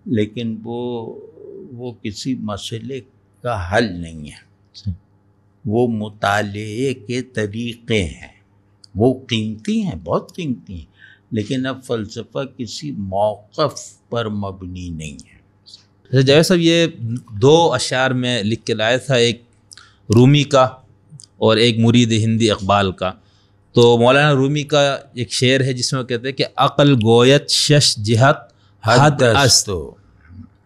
لیکن وہ کسی مسئلے کا حل نہیں ہے. وہ مطالعے کے طریقے ہیں، وہ قیمتی ہیں، بہت قیمتی ہیں، لیکن اب فلسفہ کسی موقف پر مبنی نہیں ہے. جاوید صاحب یہ دو اشعار میں لکھ کے لائے تھا، ایک رومی کا اور ایک مرید ہندی اقبال کا. تو مولانا رومی کا ایک شعر ہے جس میں وہ کہتے ہیں کہ عقل گویت شش جہت حد است،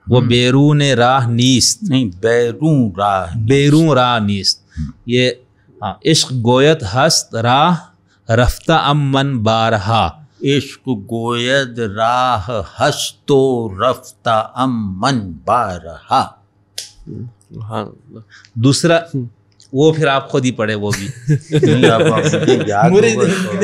وہ بیرون راہ نیست، نہیں بیرون راہ نیست. یہ عشق گویت ہست راہ رفتہ ام من بارہا، عشق گوید راہ ہست و رفتہ ام من بارہا. دوسرا وہ پھر آپ خود ہی پڑھے، وہ بھی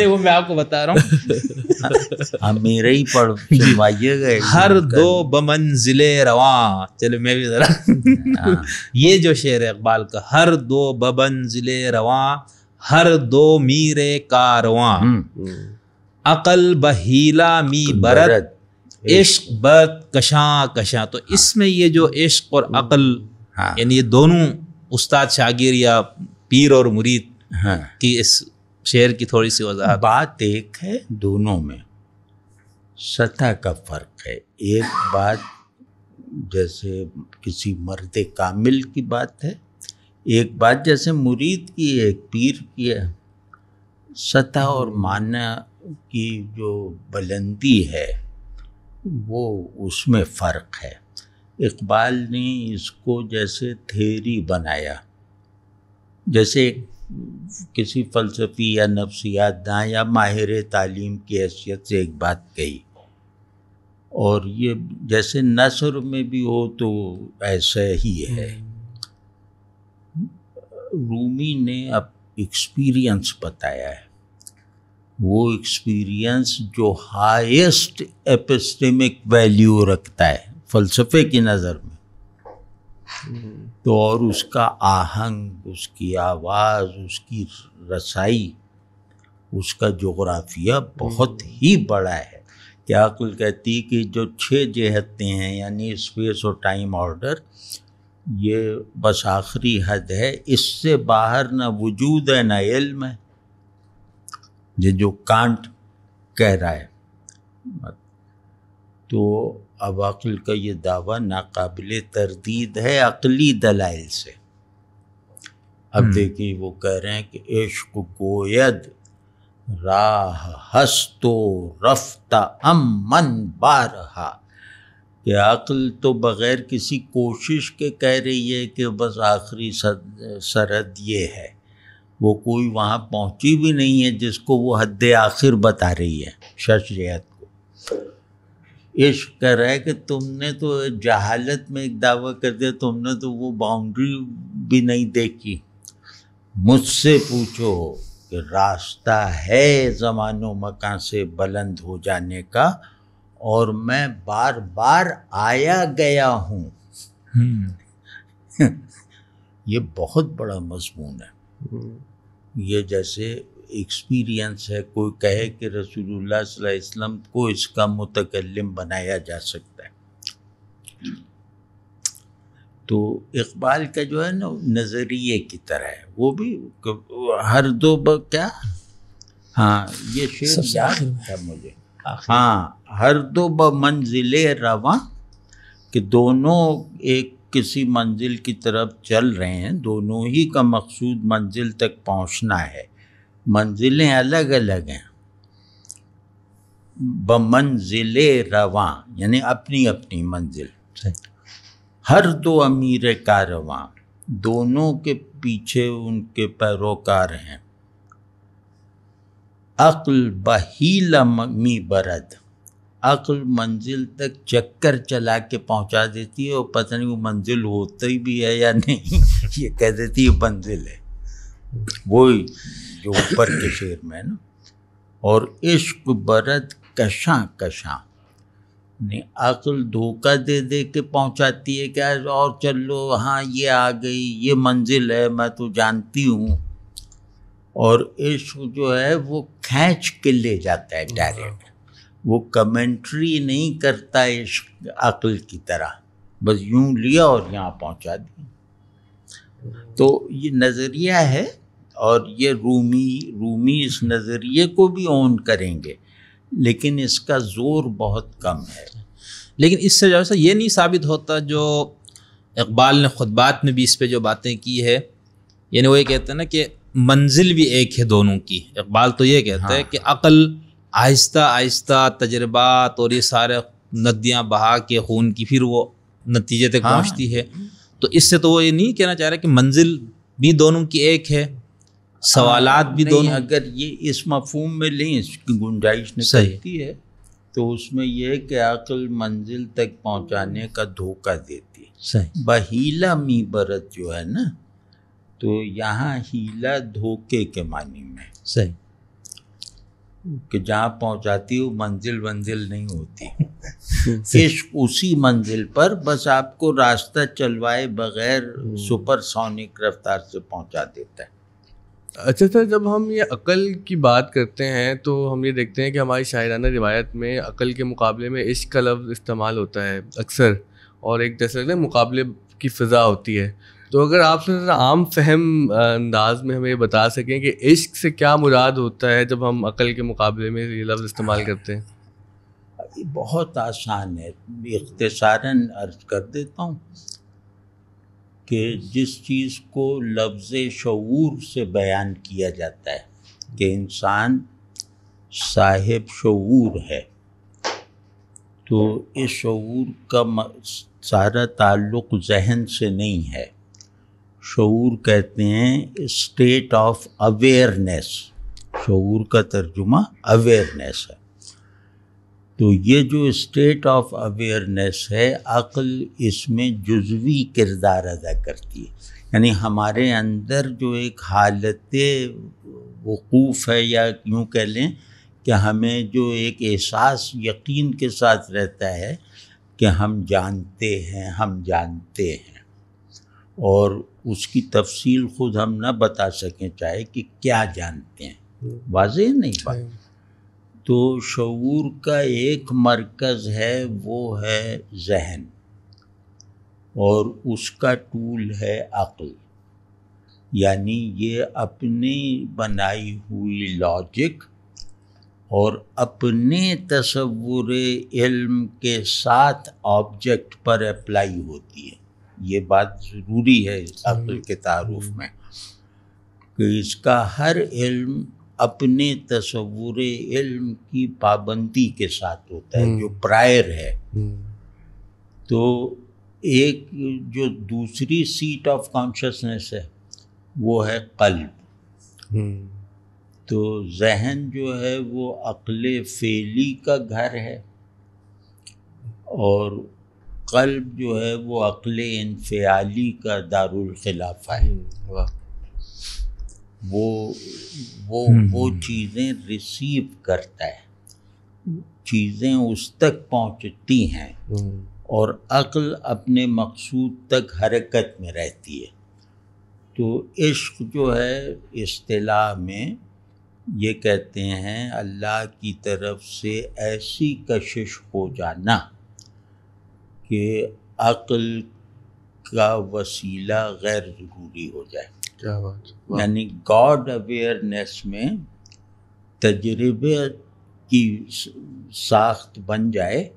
وہ میں آپ کو بتا رہا ہوں، میرے ہی پڑھ سنوائیے گئے. ہر دو بمنزل رواں، چلو میں بھی ذرا یہ جو شعر ہے اقبال کا، ہر دو بمنزل رواں، ہر دو میر کارواں، عقل بہیلا می برد عشق بد کشاں کشاں. تو اس میں یہ جو عشق اور عقل، یعنی یہ دونوں استاد شاگرد یا پیر اور مرید کی اس شعر کی تھوڑی سی وضاحت. بات ایک ہے، دونوں میں سطح کا فرق ہے. ایک بات جیسے کسی مرد کامل کی بات ہے، ایک بات جیسے مرید کی، ایک پیر کی ہے. سطح اور معنی کی جو بلندی ہے وہ اس میں فرق ہے. اقبال نے اس کو جیسے تھیری بنایا، جیسے کسی فلسفی یا نفسیات داں یا ماہر تعلیم کی حیثیت سے ایک بات کہی، اور یہ جیسے نثر میں بھی ہو تو ایسا ہی ہے. رومی نے اب ایکسپیرینس بتایا ہے، وہ ایکسپیرینس جو ہائیسٹ ایپسٹیمک ویلیو رکھتا ہے فلسفے کی نظر میں، تو اور اس کا آہنگ، اس کی آواز، اس کی رسائی، اس کا جغرافیہ بہت ہی بڑا ہے. کہ عقل کہتی کہ جو 6 جہتیں ہیں یعنی اسپیس اور ٹائم آرڈر، یہ بس آخری حد ہے، اس سے باہر نہ وجود ہے نہ علم ہے، یہ جو کانٹ کہہ رہا ہے. تو اب عقل کا یہ دعویٰ ناقابل تردید ہے عقلی دلائل سے. اب دیکھیے وہ کہہ رہے ہیں کہ عشق گوید راہ ہست و رفتہ من بارہا، کہ عقل تو بغیر کسی کوشش کے کہہ رہی ہے کہ بس آخری سرحد یہ ہے، وہ کوئی وہاں پہنچی بھی نہیں ہے جس کو وہ حد آخر بتا رہی ہے شرعیت کو۔ عشق کہہ رہا ہے کہ تم نے تو جہالت میں ایک دعویٰ کر دیا، تم نے تو وہ باؤنڈری بھی نہیں دیکھی، مجھ سے پوچھو کہ راستہ ہے زمان و مکان سے بلند ہو جانے کا، اور میں بار بار آیا گیا ہوں۔ یہ بہت بڑا مضمون ہے، یہ جیسے ایکسپیرینس ہے، کوئی کہے کہ رسول اللہ صلی اللہ علیہ وسلم کو اس کا متکلم بنایا جا سکتا ہے۔ تو اقبال کا جو ہے نا نظریے کی طرح ہے، وہ بھی ہر دو کیا، ہاں یہ شعر یاد تھا مجھے، ہاں ہر دو منزل رواں، کہ دونوں ایک کسی منزل کی طرف چل رہے ہیں، دونوں ہی کا مقصود منزل تک پہنچنا ہے، منزلیں الگ الگ ہیں، بمنزل رواں یعنی اپنی اپنی منزل، ہر دو امیر کارواں، دونوں کے پیچھے ان کے پیروکار ہیں، عقل بحیلہ می برد، عقل منزل تک چکر چلا کے پہنچا دیتی ہے، اور پتہ نہیں وہ منزل ہوتی بھی ہے یا نہیں، یہ کہہ دیتی ہے منزل ہے، وہی جو اوپر کے شعر میں نا۔ اور عشق برد کشاں کشاں، یعنی عقل دھوکہ دے دے کے پہنچاتی ہے کہ اور چل لو، ہاں یہ آ گئی، یہ منزل ہے، میں تو جانتی ہوں، اور عشق جو ہے وہ کھینچ کے لے جاتا ہے ڈائریکٹ، وہ کمنٹری نہیں کرتا عشق عقل کی طرح، بس یوں لیا اور یہاں پہنچا دیا۔ تو یہ نظریہ ہے، اور یہ رومی اس نظریے کو بھی اون کریں گے، لیکن اس کا زور بہت کم ہے۔ لیکن اس سے جو ہے یہ نہیں ثابت ہوتا، جو اقبال نے خطبات میں بھی اس پہ جو باتیں کی ہے، یعنی وہ یہ کہتے ہیں نا کہ منزل بھی ایک ہے دونوں کی، اقبال تو یہ کہتا ہے کہ عقل آہستہ آہستہ تجربات اور یہ سارے ندیاں بہا کے خون کی پھر وہ نتیجے تک پہنچتی ہے، تو اس سے تو وہ یہ نہیں کہنا چاہ رہا کہ منزل بھی دونوں کی ایک ہے، سوالات بھی دونوں، اگر یہ اس مفہوم میں لیں، اس کی گنجائش نکلتی ہے، تو اس میں یہ ہے کہ عقل منزل تک پہنچانے کا دھوکہ دیتی ہے۔ صحیح، بحیلہ می برت جو ہے نا، تو یہاں ہیلا دھوکے کے معنی میں، صحیح، کہ جہاں پہنچاتی ہو منزل نہیں ہوتی، عشق اسی منزل پر بس آپ کو راستہ چلوائے بغیر سپر سونک رفتار سے پہنچا دیتا ہے۔ اچھا سر، جب ہم یہ عقل کی بات کرتے ہیں تو ہم یہ دیکھتے ہیں کہ ہماری شاعرانہ روایت میں عقل کے مقابلے میں عشق کا لفظ استعمال ہوتا ہے اکثر، اور ایک جیسے مقابلے کی فضا ہوتی ہے، تو اگر آپ سے عام فہم انداز میں ہمیں بتا سکیں کہ عشق سے کیا مراد ہوتا ہے جب ہم عقل کے مقابلے میں یہ لفظ استعمال کرتے ہیں؟ بہت آسان ہے، اختصاراً عرض کر دیتا ہوں کہ جس چیز کو لفظ شعور سے بیان کیا جاتا ہے کہ انسان صاحب شعور ہے، تو اس شعور کا سارا تعلق ذہن سے نہیں ہے، شعور کہتے ہیں اسٹیٹ آف اویئرنیس، شعور کا ترجمہ اویئرنیس ہے، تو یہ جو اسٹیٹ آف اویئرنیس ہے، عقل اس میں جزوی کردار ادا کرتی ہے، یعنی ہمارے اندر جو ایک حالت وقوف ہے، یا یوں کہہ لیں کہ ہمیں جو ایک احساس یقین کے ساتھ رہتا ہے کہ ہم جانتے ہیں، اور اس کی تفصیل خود ہم نہ بتا سکیں چاہے کہ کیا جانتے ہیں، واضح نہیں بات۔ تو شعور کا ایک مرکز ہے، وہ ہے ذہن، اور اس کا ٹول ہے عقل، یعنی یہ اپنی بنائی ہوئی لاجک اور اپنے تصور علم کے ساتھ آبجیکٹ پر اپلائی ہوتی ہے۔ یہ بات ضروری ہے عقل کے تعارف میں، کہ اس کا ہر علم اپنے تصور علم کی پابندی کے ساتھ ہوتا ہے جو پرائر ہے. تو ایک جو دوسری سیٹ آف کانشسنس ہے وہ ہے قلب. تو ذہن جو ہے وہ عقل فعلی کا گھر ہے اور قلب جو ہے وہ عقل انفعالی کا دارالخلافہ ہے. وہ چیزیں ریسیو کرتا ہے، چیزیں اس تک پہنچتی ہیں اور عقل اپنے مقصود تک حرکت میں رہتی ہے. تو عشق جو ہے اصطلاح میں یہ کہتے ہیں اللہ کی طرف سے ایسی کشش ہو جانا کہ عقل کا وسیلہ غیر ضروری ہو جائے. کیا بات. یعنی گاڈ اویئرنیس میں تجربے کی ساخت بن جائے،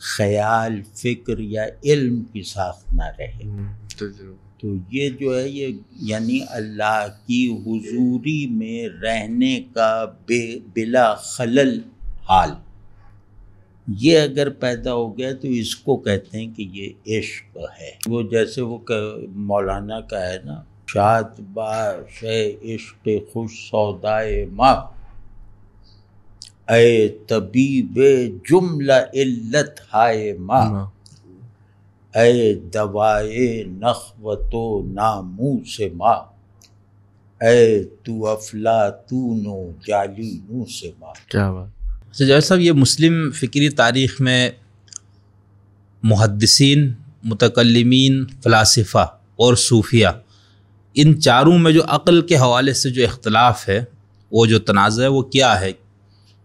خیال، فکر یا علم کی ساخت نہ رہے. تو یہ جو ہے یہ یعنی اللہ کی حضوری میں رہنے کا بلا خلل حال، یہ اگر پیدا ہو گیا تو اس کو کہتے ہیں کہ یہ عشق ہے. وہ جیسے وہ مولانا کا ہے نا، شاد باش عشق خوش سودائے ماں، اے طبیب جملہ علت ہائے ماں، اے دوائے نخوت و ناموس ماں، اے تو افلاطون و جالینو سے ماں. کیا بات. جاوید صاحب، یہ مسلم فکری تاریخ میں محدثین، متکلمین، فلاسفہ اور صوفیہ، ان چاروں میں جو عقل کے حوالے سے جو اختلاف ہے، وہ جو تنازع ہے وہ کیا ہے؟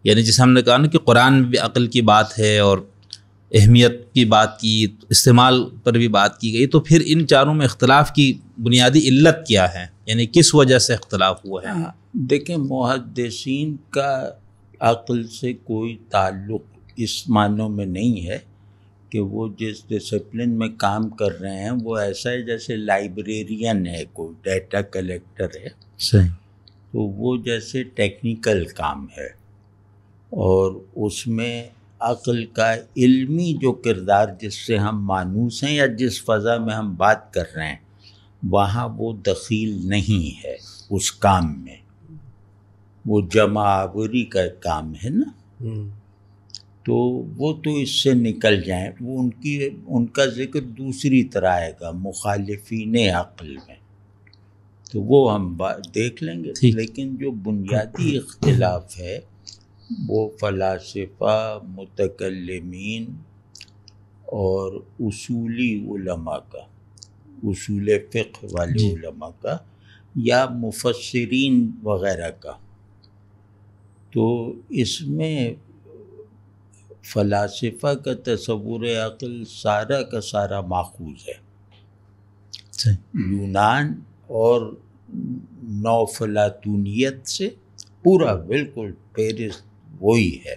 یعنی جیسے ہم نے کہا نا کہ قرآن میں بھی عقل کی بات ہے اور اہمیت کی بات کی، استعمال پر بھی بات کی گئی، تو پھر ان چاروں میں اختلاف کی بنیادی علت کیا ہے؟ یعنی کس وجہ سے اختلاف ہوا ہے؟ دیکھیں، محدثین کا عقل سے کوئی تعلق اس معنوں میں نہیں ہے کہ وہ جس ڈسپلن میں کام کر رہے ہیں وہ ایسا ہے جیسے لائبریرین ہے، کوئی ڈیٹا کلیکٹر ہے. صحیح. تو وہ جیسے ٹیکنیکل کام ہے اور اس میں عقل کا علمی جو کردار جس سے ہم مانوس ہیں یا جس فضا میں ہم بات کر رہے ہیں وہاں وہ دخیل نہیں ہے اس کام میں. وہ جمع آوری کا کام ہے نا، تو وہ تو اس سے نکل جائیں. وہ ان کا ذکر دوسری طرح آئے گا مخالفین عقل میں، تو وہ ہم دیکھ لیں گے. لیکن جو بنیادی اختلاف ہے وہ فلاسفہ، متکلمین اور اصولی علماء کا، اصول فقہ والے علماء کا یا مفسرین وغیرہ کا. تو اس میں فلاسفہ کا تصور عقل سارا کا سارا ماخوذ ہے یونان اور نوفلاطونیت سے، پورا بالکل پیرس وہی ہے،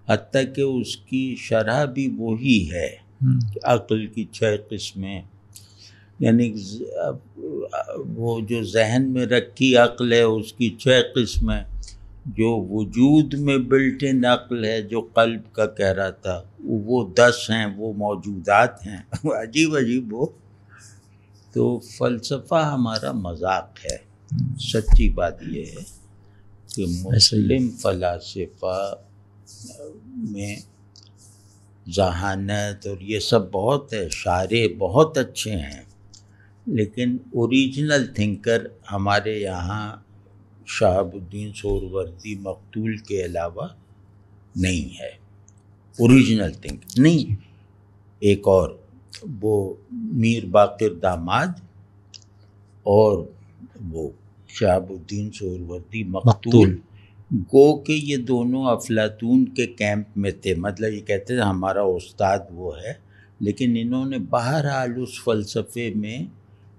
حتیٰ کہ اس کی شرح بھی وہی ہے. عقل کی 6 قسمیں، یعنی وہ جو ذہن میں رکھی عقل ہے اس کی 6 قسمیں، جو وجود میں بلٹ ان عقل ہے جو قلب کا کہہ رہا تھا وہ 10 ہیں، وہ موجودات ہیں. عجیب عجیب. وہ تو فلسفہ ہمارا مذاق ہے. سچی بات یہ ہے کہ مسلم فلاسفہ میں ذہانت اور یہ سب بہت ہے، شارح بہت اچھے ہیں، لیکن اوریجنل تھنکر ہمارے یہاں شہاب الدین سہروردی مقتول کے علاوہ نہیں ہے. اوریجنل تھنکر نہیں. ایک اور وہ میر باقر داماد اور وہ شہاب الدین سہروردی مقتول، گو کہ یہ دونوں افلاطون کے کیمپ میں تھے. مطلب یہ کہتے ہیں ہمارا استاد وہ ہے، لیکن انہوں نے بہرحال اس فلسفے میں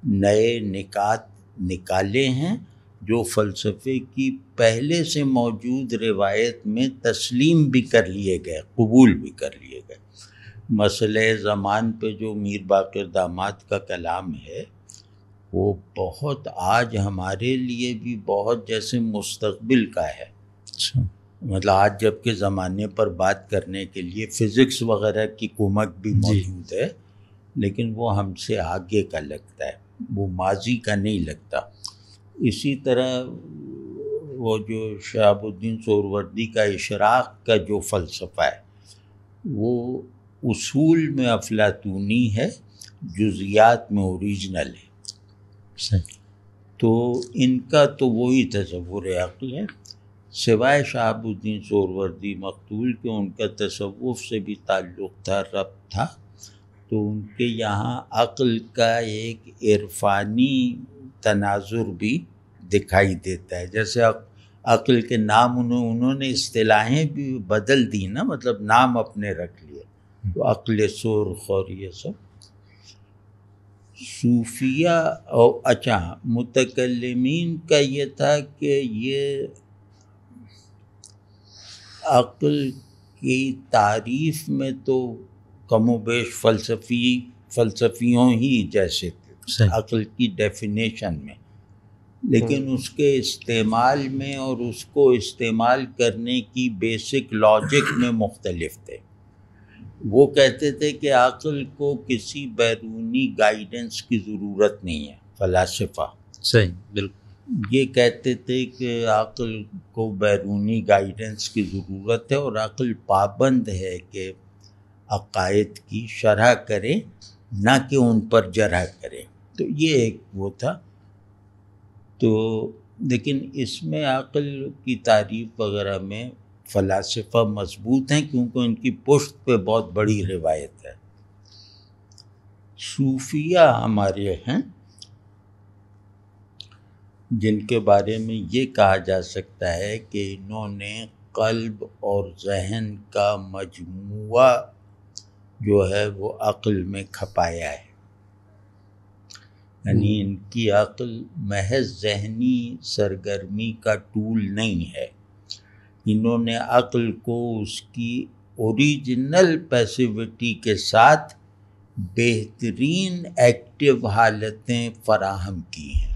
نئے نکات نکالے ہیں جو فلسفے کی پہلے سے موجود روایت میں تسلیم بھی کر لیے گئے، قبول بھی کر لیے گئے. مسئلہ زمان پہ جو میر باقر داماد کا کلام ہے وہ بہت آج ہمارے لیے بھی بہت جیسے مستقبل کا ہے. اچھا. مطلب آج جب کے زمانے پر بات کرنے کے لیے فزکس وغیرہ کی کمک بھی موجود ہے، لیکن وہ ہم سے آگے کا لگتا ہے، وہ ماضی کا نہیں لگتا. اسی طرح وہ جو شہاب الدین سہروردی کا اشراق کا جو فلسفہ ہے وہ اصول میں افلاطونی ہے، جزیات میں اوریجنل ہے. تو ان کا تو وہی تصور عقل ہے. سوائے شہاب الدین سہروردی مقتول کے ان کا تصوف سے بھی تعلق تھا، ربط تھا. تو ان کے یہاں عقل کا ایک عرفانی تناظر بھی دکھائی دیتا ہے. جیسے عقل کے نام انہوں نے اصطلاحیں بھی بدل دی نا، مطلب نام اپنے رکھ لیے. تو عقل سرخ اور یہ سب صوفیہ اور اچھا متکلمین کا یہ تھا کہ یہ عقل کی تعریف میں تو کم و بیش فلسفیوں ہی جیسے تھے عقل کی ڈیفینیشن میں، لیکن اس کے استعمال میں اور اس کو استعمال کرنے کی بیسک لاجک میں مختلف تھے. وہ کہتے تھے کہ عقل کو کسی بیرونی گائیڈنس کی ضرورت نہیں ہے. فلاسفہ صحیح بالکل یہ کہتے تھے کہ عقل کو بیرونی گائیڈنس کی ضرورت ہے اور عقل پابند ہے کہ عقائد کی شرح کرے، نہ کہ ان پر جرح کرے. تو یہ ایک وہ تھا. تو لیکن اس میں عقل کی تعریف وغیرہ میں فلاسفہ مضبوط ہیں کیونکہ ان کی پشت پہ بہت بڑی روایت ہے. صوفیہ ہمارے ہیں جن کے بارے میں یہ کہا جا سکتا ہے کہ انہوں نے قلب اور ذہن کا مجموعہ جو ہے وہ عقل میں کھپایا ہے. یعنی ان کی عقل محض ذہنی سرگرمی کا ٹول نہیں ہے. انہوں نے عقل کو اس کی اوریجنل پیسیوٹی کے ساتھ بہترین ایکٹیو حالتیں فراہم کی ہیں.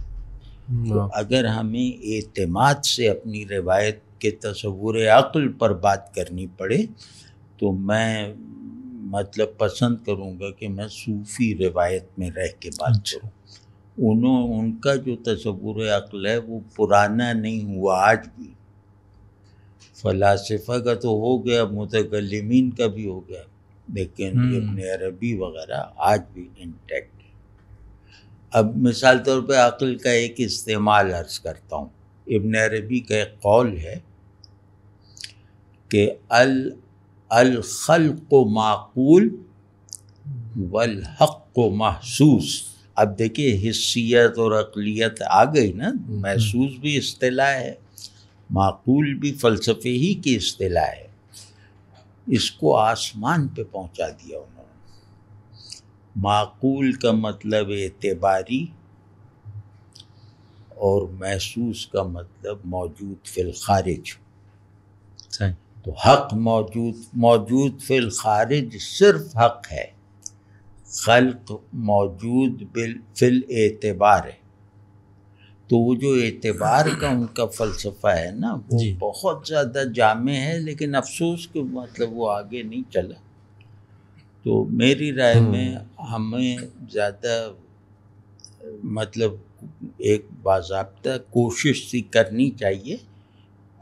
تو اگر ہمیں اعتماد سے اپنی روایت کے تصور عقل پر بات کرنی پڑے تو میں مطلب پسند کروں گا کہ میں صوفی روایت میں رہ کے بات کروں. ان کا جو تصور عقل ہے وہ پرانا نہیں ہوا، آج بھی. فلاسفہ کا تو ہو گیا، متکلمین کا بھی ہو گیا، لیکن ابن عربی وغیرہ آج بھی انٹیکٹ ہے. اب مثال طور پہ عقل کا ایک استعمال عرض کرتا ہوں. ابن عربی کا ایک قول ہے کہ الخلق معقول والحق محسوس. اب دیکھیے حسیت اور عقلیت آ گئی نا، محسوس بھی اصطلاح ہے، معقول بھی فلسفے ہی کی اصطلاح ہے. اس کو آسمان پہ پہنچا دیا انہوں نے. معقول کا مطلب اعتباری اور محسوس کا مطلب موجود فی الخارج. تو حق موجود فی الخارج صرف حق ہے، خلق موجود فی الاعتبار ہے. تو وہ جو اعتبار کا ان کا فلسفہ ہے نا وہ بہت زیادہ جامع ہے، لیکن افسوس کہ مطلب وہ آگے نہیں چلا. تو میری رائے میں ہمیں زیادہ مطلب ایک باضابطہ کوشش سی کرنی چاہیے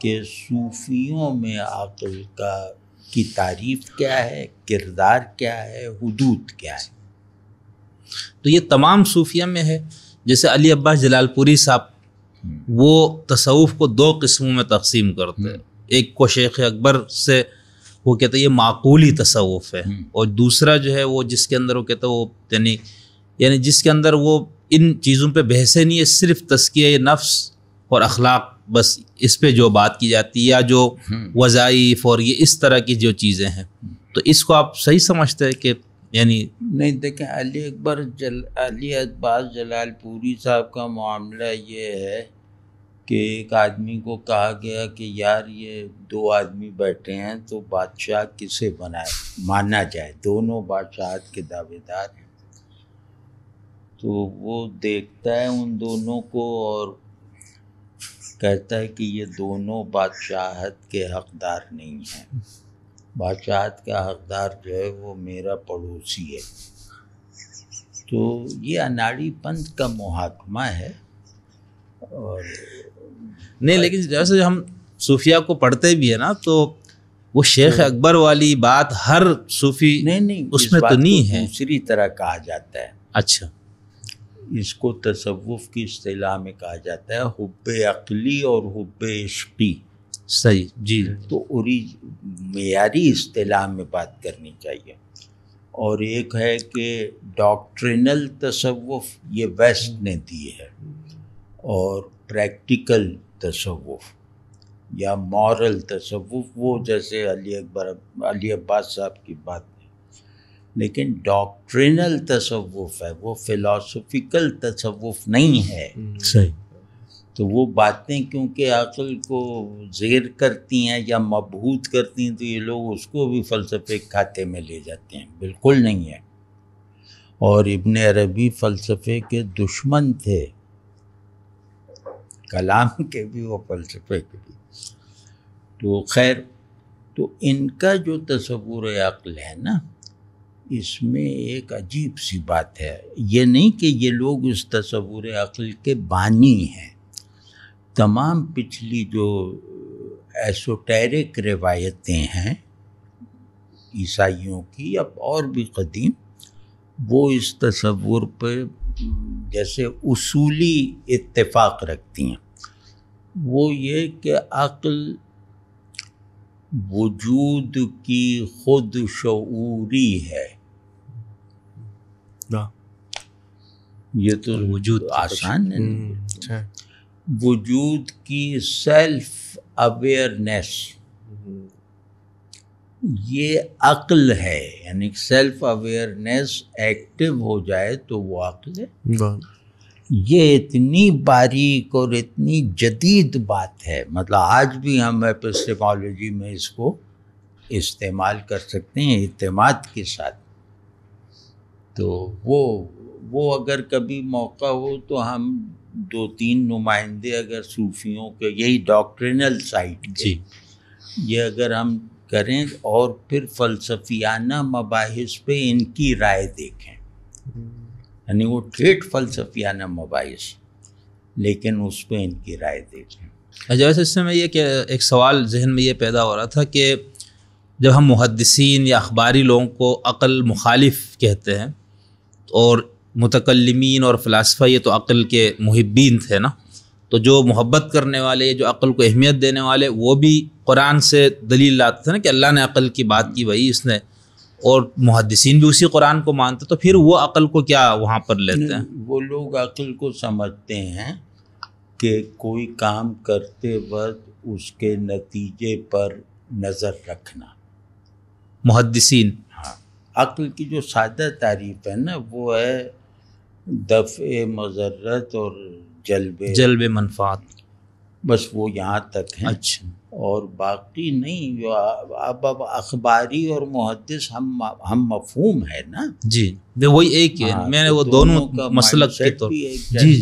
کہ صوفیوں میں عقل کی تعریف کیا ہے، کردار کیا ہے، حدود کیا ہے. تو یہ تمام صوفیہ میں ہے. جیسے علی عباس جلال پوری صاحب وہ تصوف کو دو قسموں میں تقسیم کرتے ہیں. ایک کو شیخ اکبر سے وہ کہتے ہیں یہ معقولی تصوف ہے، اور دوسرا جو ہے وہ جس کے اندر وہ کہتے ہیں وہ یعنی جس کے اندر وہ ان چیزوں پہ بحثیں نہیں ہے، صرف تزکیہ نفس اور اخلاق، بس اس پہ جو بات کی جاتی ہے، یا جو وظائف اور یہ اس طرح کی جو چیزیں ہیں. تو اس کو آپ صحیح سمجھتے ہیں کہ یعنی نہیں؟ دیکھیں علی عباس جلال پوری صاحب کا معاملہ یہ ہے کہ ایک آدمی کو کہا گیا کہ یار یہ دو آدمی بیٹھے ہیں تو بادشاہ کسے مانا جائے، دونوں بادشاہت کے دعوے دار ہیں. تو وہ دیکھتا ہے ان دونوں کو اور کہتا ہے کہ یہ دونوں بادشاہت کے حقدار نہیں ہیں. بادشاہت کا حقدار جو ہے وہ میرا پڑوسی ہے. تو یہ اناڑی پنتھ کا محاکمہ ہے. اور نہیں لیکن جیسے ہم صوفیہ کو پڑھتے بھی ہیں نا تو وہ شیخ اکبر والی بات ہر صوفی نہیں اس میں تو نہیں ہے. دوسری طرح کہا جاتا ہے. اچھا. اس کو تصوف کی اصطلاح میں کہا جاتا ہے حب عقلی اور حب عشقی. صحیح جی. تو معیاری اصطلاح میں بات کرنی چاہیے. اور ایک ہے کہ ڈاکٹرینل تصوف یہ ویسٹ نے دی ہے، اور پریکٹیکل تصوف یا مورل تصوف وہ جیسے علی عباس صاحب کی بات ہے. لیکن ڈاکٹرینل تصوف ہے، وہ فلاسفیکل تصوف نہیں ہے. صحیح. تو وہ باتیں کیونکہ عقل کو زیر کرتی ہیں یا مبہوت کرتی ہیں تو یہ لوگ اس کو بھی فلسفے کھاتے میں لے جاتے ہیں. بالکل نہیں ہے. اور ابن عربی فلسفے کے دشمن تھے، کلام کے بھی وہ فلسفے کے بھی. تو خیر، تو ان کا جو تصور عقل ہے نا، اس میں ایک عجیب سی بات ہے. یہ نہیں کہ یہ لوگ اس تصور عقل کے بانی ہیں. تمام پچھلی جو ایسوٹیرک روایتیں ہیں عیسائیوں کی یا اور بھی قدیم، وہ اس تصور پہ جیسے اصولی اتفاق رکھتی ہیں. وہ یہ کہ عقل وجود کی خود شعوری ہے. یہ تو وجود آسان ہے. وجود کی سیلف اویئرنیس یہ عقل ہے. یعنی سیلف اویئرنیس ایکٹیو ہو جائے تو وہ عقل ہے. یہ اتنی باریک اور اتنی جدید بات ہے. مطلب آج بھی ہم ایپسٹیمالوجی میں اس کو استعمال کر سکتے ہیں اعتماد کے ساتھ. تو وہ اگر کبھی موقع ہو تو ہم 2-3 نمائندے اگر صوفیوں کے یہی ڈاکٹرینل سائٹ کے یہ اگر ہم کریں اور پھر فلسفیانہ مباحث پہ ان کی رائے دیکھیں. یعنی وہ ٹھیٹ فلسفیانہ مباحث لیکن اس پہ ان کی رائے دیکھیں. جیسے اس میں یہ کہ ایک سوال ذہن میں یہ پیدا ہو رہا تھا کہ جب ہم محدثین یا اخباری لوگوں کو عقل مخالف کہتے ہیں اور متکلمین اور فلاسفہ یہ تو عقل کے محبین تھے نا، تو جو محبت کرنے والے جو عقل کو اہمیت دینے والے وہ بھی قرآن سے دلیل لاتے تھے نا کہ اللہ نے عقل کی بات کی وہی اس نے، اور محدثین بھی اسی قرآن کو مانتے. تو پھر وہ عقل کو کیا وہاں پر لیتے ہیں؟ وہ لوگ عقل کو سمجھتے ہیں کہ کوئی کام کرتے وقت اس کے نتیجے پر نظر رکھنا. محدثین ہاں، عقل کی جو سادہ تعریف ہے نا وہ ہے دفع مضرت اور جلب منفعت، بس وہ یہاں تک ہے. اچھا. اور باقی نہیں. اب اخباری اور محدث ہم مفہوم ہے نا. جی وہی ایک ہے. میں نے وہ دونوں مسلک کے طور جی.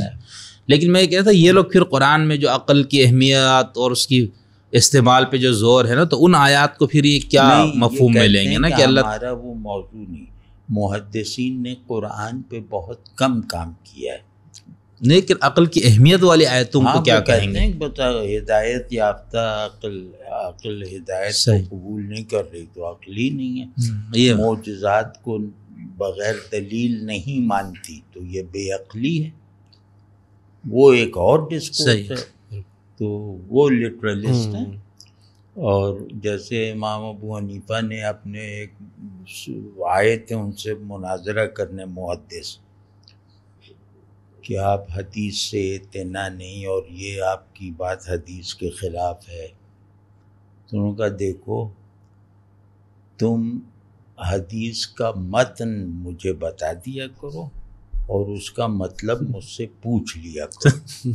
لیکن میں یہ کہتا تھا یہ لوگ پھر قرآن میں جو عقل کی اہمیت اور اس کی استعمال پہ جو زور ہے نا، تو ان آیات کو پھر یہ کیا مفہوم میں لیں گے نا کہ اللہ ہمارا وہ موضوع نہیں. محدثین نے قرآن پہ بہت کم کام کیا ہے. لیکن عقل کی اہمیت والی آیتوں کو کیا کہیں گے؟ بتا ہدایت یافتہ عقل ہدایت کو قبول نہیں کر رہی تو عقل ہی نہیں ہے. یہ معجزات کو بغیر دلیل نہیں مانتی تو یہ بے عقلی ہے. وہ ایک اور ڈسکورس ہے. تو وہ لٹرلسٹ ہیں. اور جیسے امام ابو حنیفہ نے اپنے ایک آئے تھے ان سے مناظرہ کرنے محدث کہ آپ حدیث سے اتنا نہیں اور یہ آپ کی بات حدیث کے خلاف ہے. تو انہوں نے کہا دیکھو تم حدیث کا متن مجھے بتا دیا کرو اور اس کا مطلب مجھ سے پوچھ لیا کرو.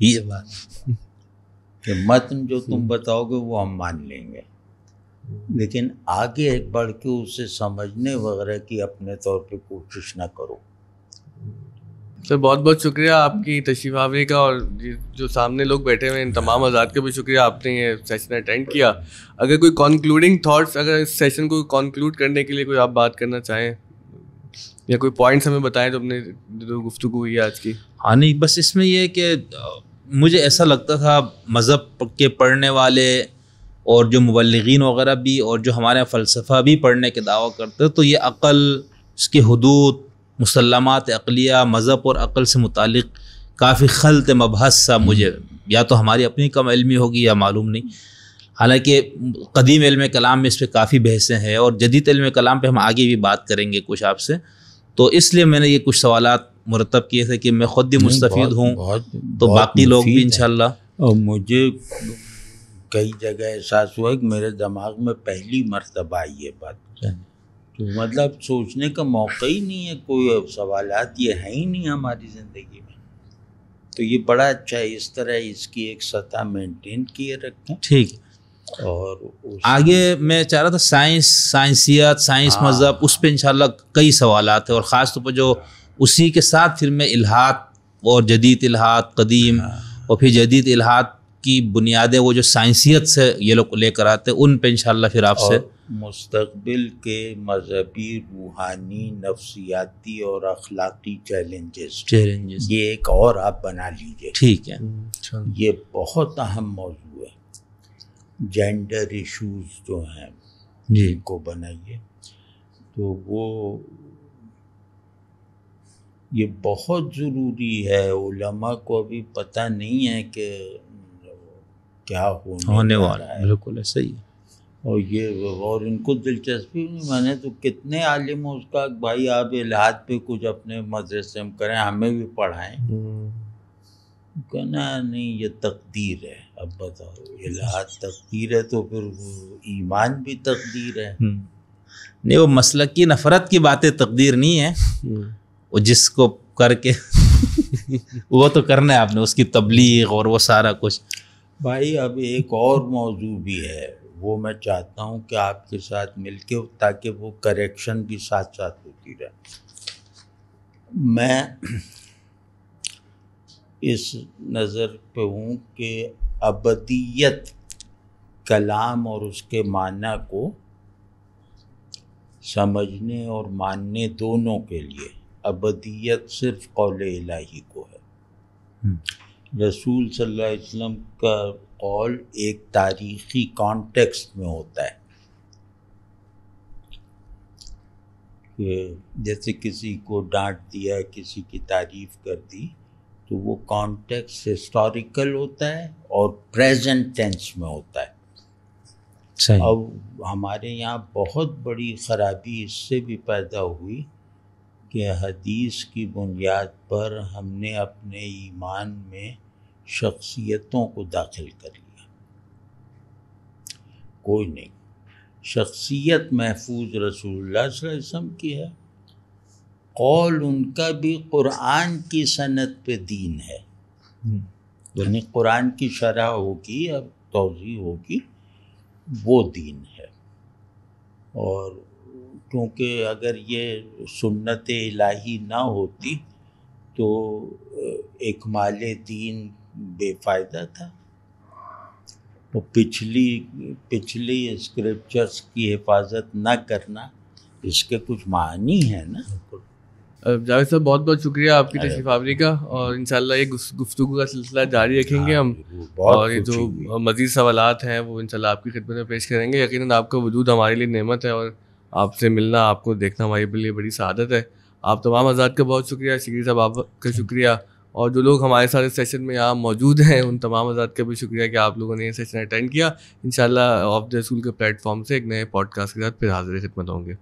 یہ بات کہ متن جو تم بتاؤ گے وہ ہم مان لیں گے لیکن آگے بڑھ کے اسے سمجھنے وغیرہ کی اپنے طور پہ کوشش نہ کرو. سر بہت بہت شکریہ آپ کی تشریف آوری کا, اور جو سامنے لوگ بیٹھے ہوئے ان تمام حضرات کا بھی شکریہ, آپ نے یہ سیشن اٹینڈ کیا. اگر کوئی کنکلوڈنگ تھاٹس, اگر اس سیشن کو کنکلوڈ کرنے کے لیے کوئی آپ بات کرنا چاہیں یا کوئی پوائنٹس ہمیں بتائیں جو اپنے جو گفتگو ہوئی ہے آج کی. ہاں نہیں, بس اس میں یہ کہ مجھے ایسا لگتا تھا مذہب کے پڑھنے والے اور جو مبلغین وغیرہ بھی اور جو ہمارے فلسفہ بھی پڑھنے کے دعویٰ کرتے تو یہ عقل, اس کے حدود, مسلمات عقلیہ, مذہب اور عقل سے متعلق کافی خلط مبحث سا مجھے, یا تو ہماری اپنی کم علمی ہوگی یا معلوم نہیں. حالانکہ قدیم علم کلام میں اس پہ کافی بحثیں ہیں اور جدید علم کلام پہ ہم آگے بھی بات کریں گے کچھ آپ سے. تو اس لیے میں نے یہ کچھ سوالات مرتب کیے تھے کہ میں خود بھی مستفید ہوں تو باقی لوگ بھی انشاءاللہ. اور مجھے کئی جگہ احساس ہوا کہ میرے دماغ میں پہلی مرتبہ آئی یہ بات, تو مطلب سوچنے کا موقع ہی نہیں ہے, کوئی سوالات یہ ہیں ہی نہیں ہماری زندگی میں. تو یہ بڑا اچھا ہے, اس طرح اس کی ایک سطح مینٹین کیے رکھیں. ٹھیک ہے. اور آگے میں چاہ رہا تھا سائنسیات, سائنس, مذہب, اس پہ انشاءاللہ کئی سوالات ہیں, اور خاص طور پہ جو اسی کے ساتھ پھر میں الحاد اور جدید الحاد, قدیم اور پھر جدید الحاد کی بنیادیں وہ جو سائنسیت سے یہ لوگ لے کر آتے ہیں ان پہ انشاءاللہ پھر آپ سے مستقبل کے مذہبی, روحانی, نفسیاتی اور اخلاقی چیلنجز یہ ایک اور آپ بنا لیجئے. ٹھیک ہے. یہ بہت اہم موضوع ہے. جینڈر ایشوز جو ہیں جن کو بنائیے, تو وہ یہ بہت ضروری ہے. علماء کو ابھی پتہ نہیں ہے کہ کیا ہونے والا ہے. بالکل ایسا ہی ہے. اور یہ اور ان کو دلچسپی نہیں. میں نے تو کتنے عالم اس کا بھائی آپ الحاد پہ کچھ اپنے مدرسے میں کریں, ہمیں بھی پڑھائیں. کہنا نہیں یہ تقدیر ہے. اب بتاؤ الحاد تقدیر ہے تو پھر ایمان بھی تقدیر ہے. نہیں, وہ مسلک کی نفرت کی باتیں تقدیر نہیں ہے, وہ جس کو کر کے وہ تو کرنا ہے آپ نے, اس کی تبلیغ اور وہ سارا کچھ. بھائی اب ایک اور موضوع بھی ہے, وہ میں چاہتا ہوں کہ آپ کے ساتھ مل کے, تاکہ وہ کریکشن بھی ساتھ ساتھ ہوتی رہے. میں اس نظر پہ ہوں کہ ابدیت کلام اور اس کے معنی کو سمجھنے اور ماننے دونوں کے لیے ابدیت صرف قول الہی کو ہے. رسول صلی اللہ علیہ وسلم کا قول ایک تاریخی کانٹیکسٹ میں ہوتا ہے, کہ جیسے کسی کو ڈانٹ دیا, کسی کی تعریف کر دی, تو وہ کانٹیکسٹ ہسٹوریکل ہوتا ہے اور پریزنٹ ٹینس میں ہوتا ہے. اب ہمارے یہاں بہت بڑی خرابی اس سے بھی پیدا ہوئی کہ حدیث کی بنیاد پر ہم نے اپنے ایمان میں شخصیتوں کو داخل کر لیا. کوئی نہیں, شخصیت محفوظ رسول اللہ صلی اللہ علیہ وسلم کی ہے, قول ان کا بھی قرآن کی سند پہ دین ہے. یعنی قرآن کی شرح ہوگی, اب توضیح ہوگی, وہ دین ہے. اور کیونکہ اگر یہ سنت الہی نہ ہوتی تو اکمال دین بے فائدہ تھا. وہ پچھلی اسکرپچرز کی حفاظت نہ کرنا, اس کے کچھ معنی ہیں نا. جاوید صاحب بہت بہت شکریہ آپ کی تشریف آوری کا, اور انشاءاللہ یہ گفتگو کا سلسلہ جاری رکھیں گے ہم, اور یہ جو مزید سوالات ہیں وہ انشاءاللہ آپ کی خدمت میں پیش کریں گے. یقیناً آپ کا وجود ہمارے لیے نعمت ہے, اور آپ سے ملنا, آپ کو دیکھنا ہمارے لیے بڑی سعادت ہے. آپ تمام حضرات کا بہت شکریہ. شکریہ صاحب آپ کا شکریہ, اور جو لوگ ہمارے سارے سیشن میں یہاں موجود ہیں ان تمام حضرات کا بھی شکریہ کہ آپ لوگوں نے یہ سیشن اٹینڈ کیا. انشاءاللہ آف دا رسول کے پلیٹ فارم سے ایک نئے پوڈ کاسٹ کے ساتھ پھر حاضر خدمت ہوں گے.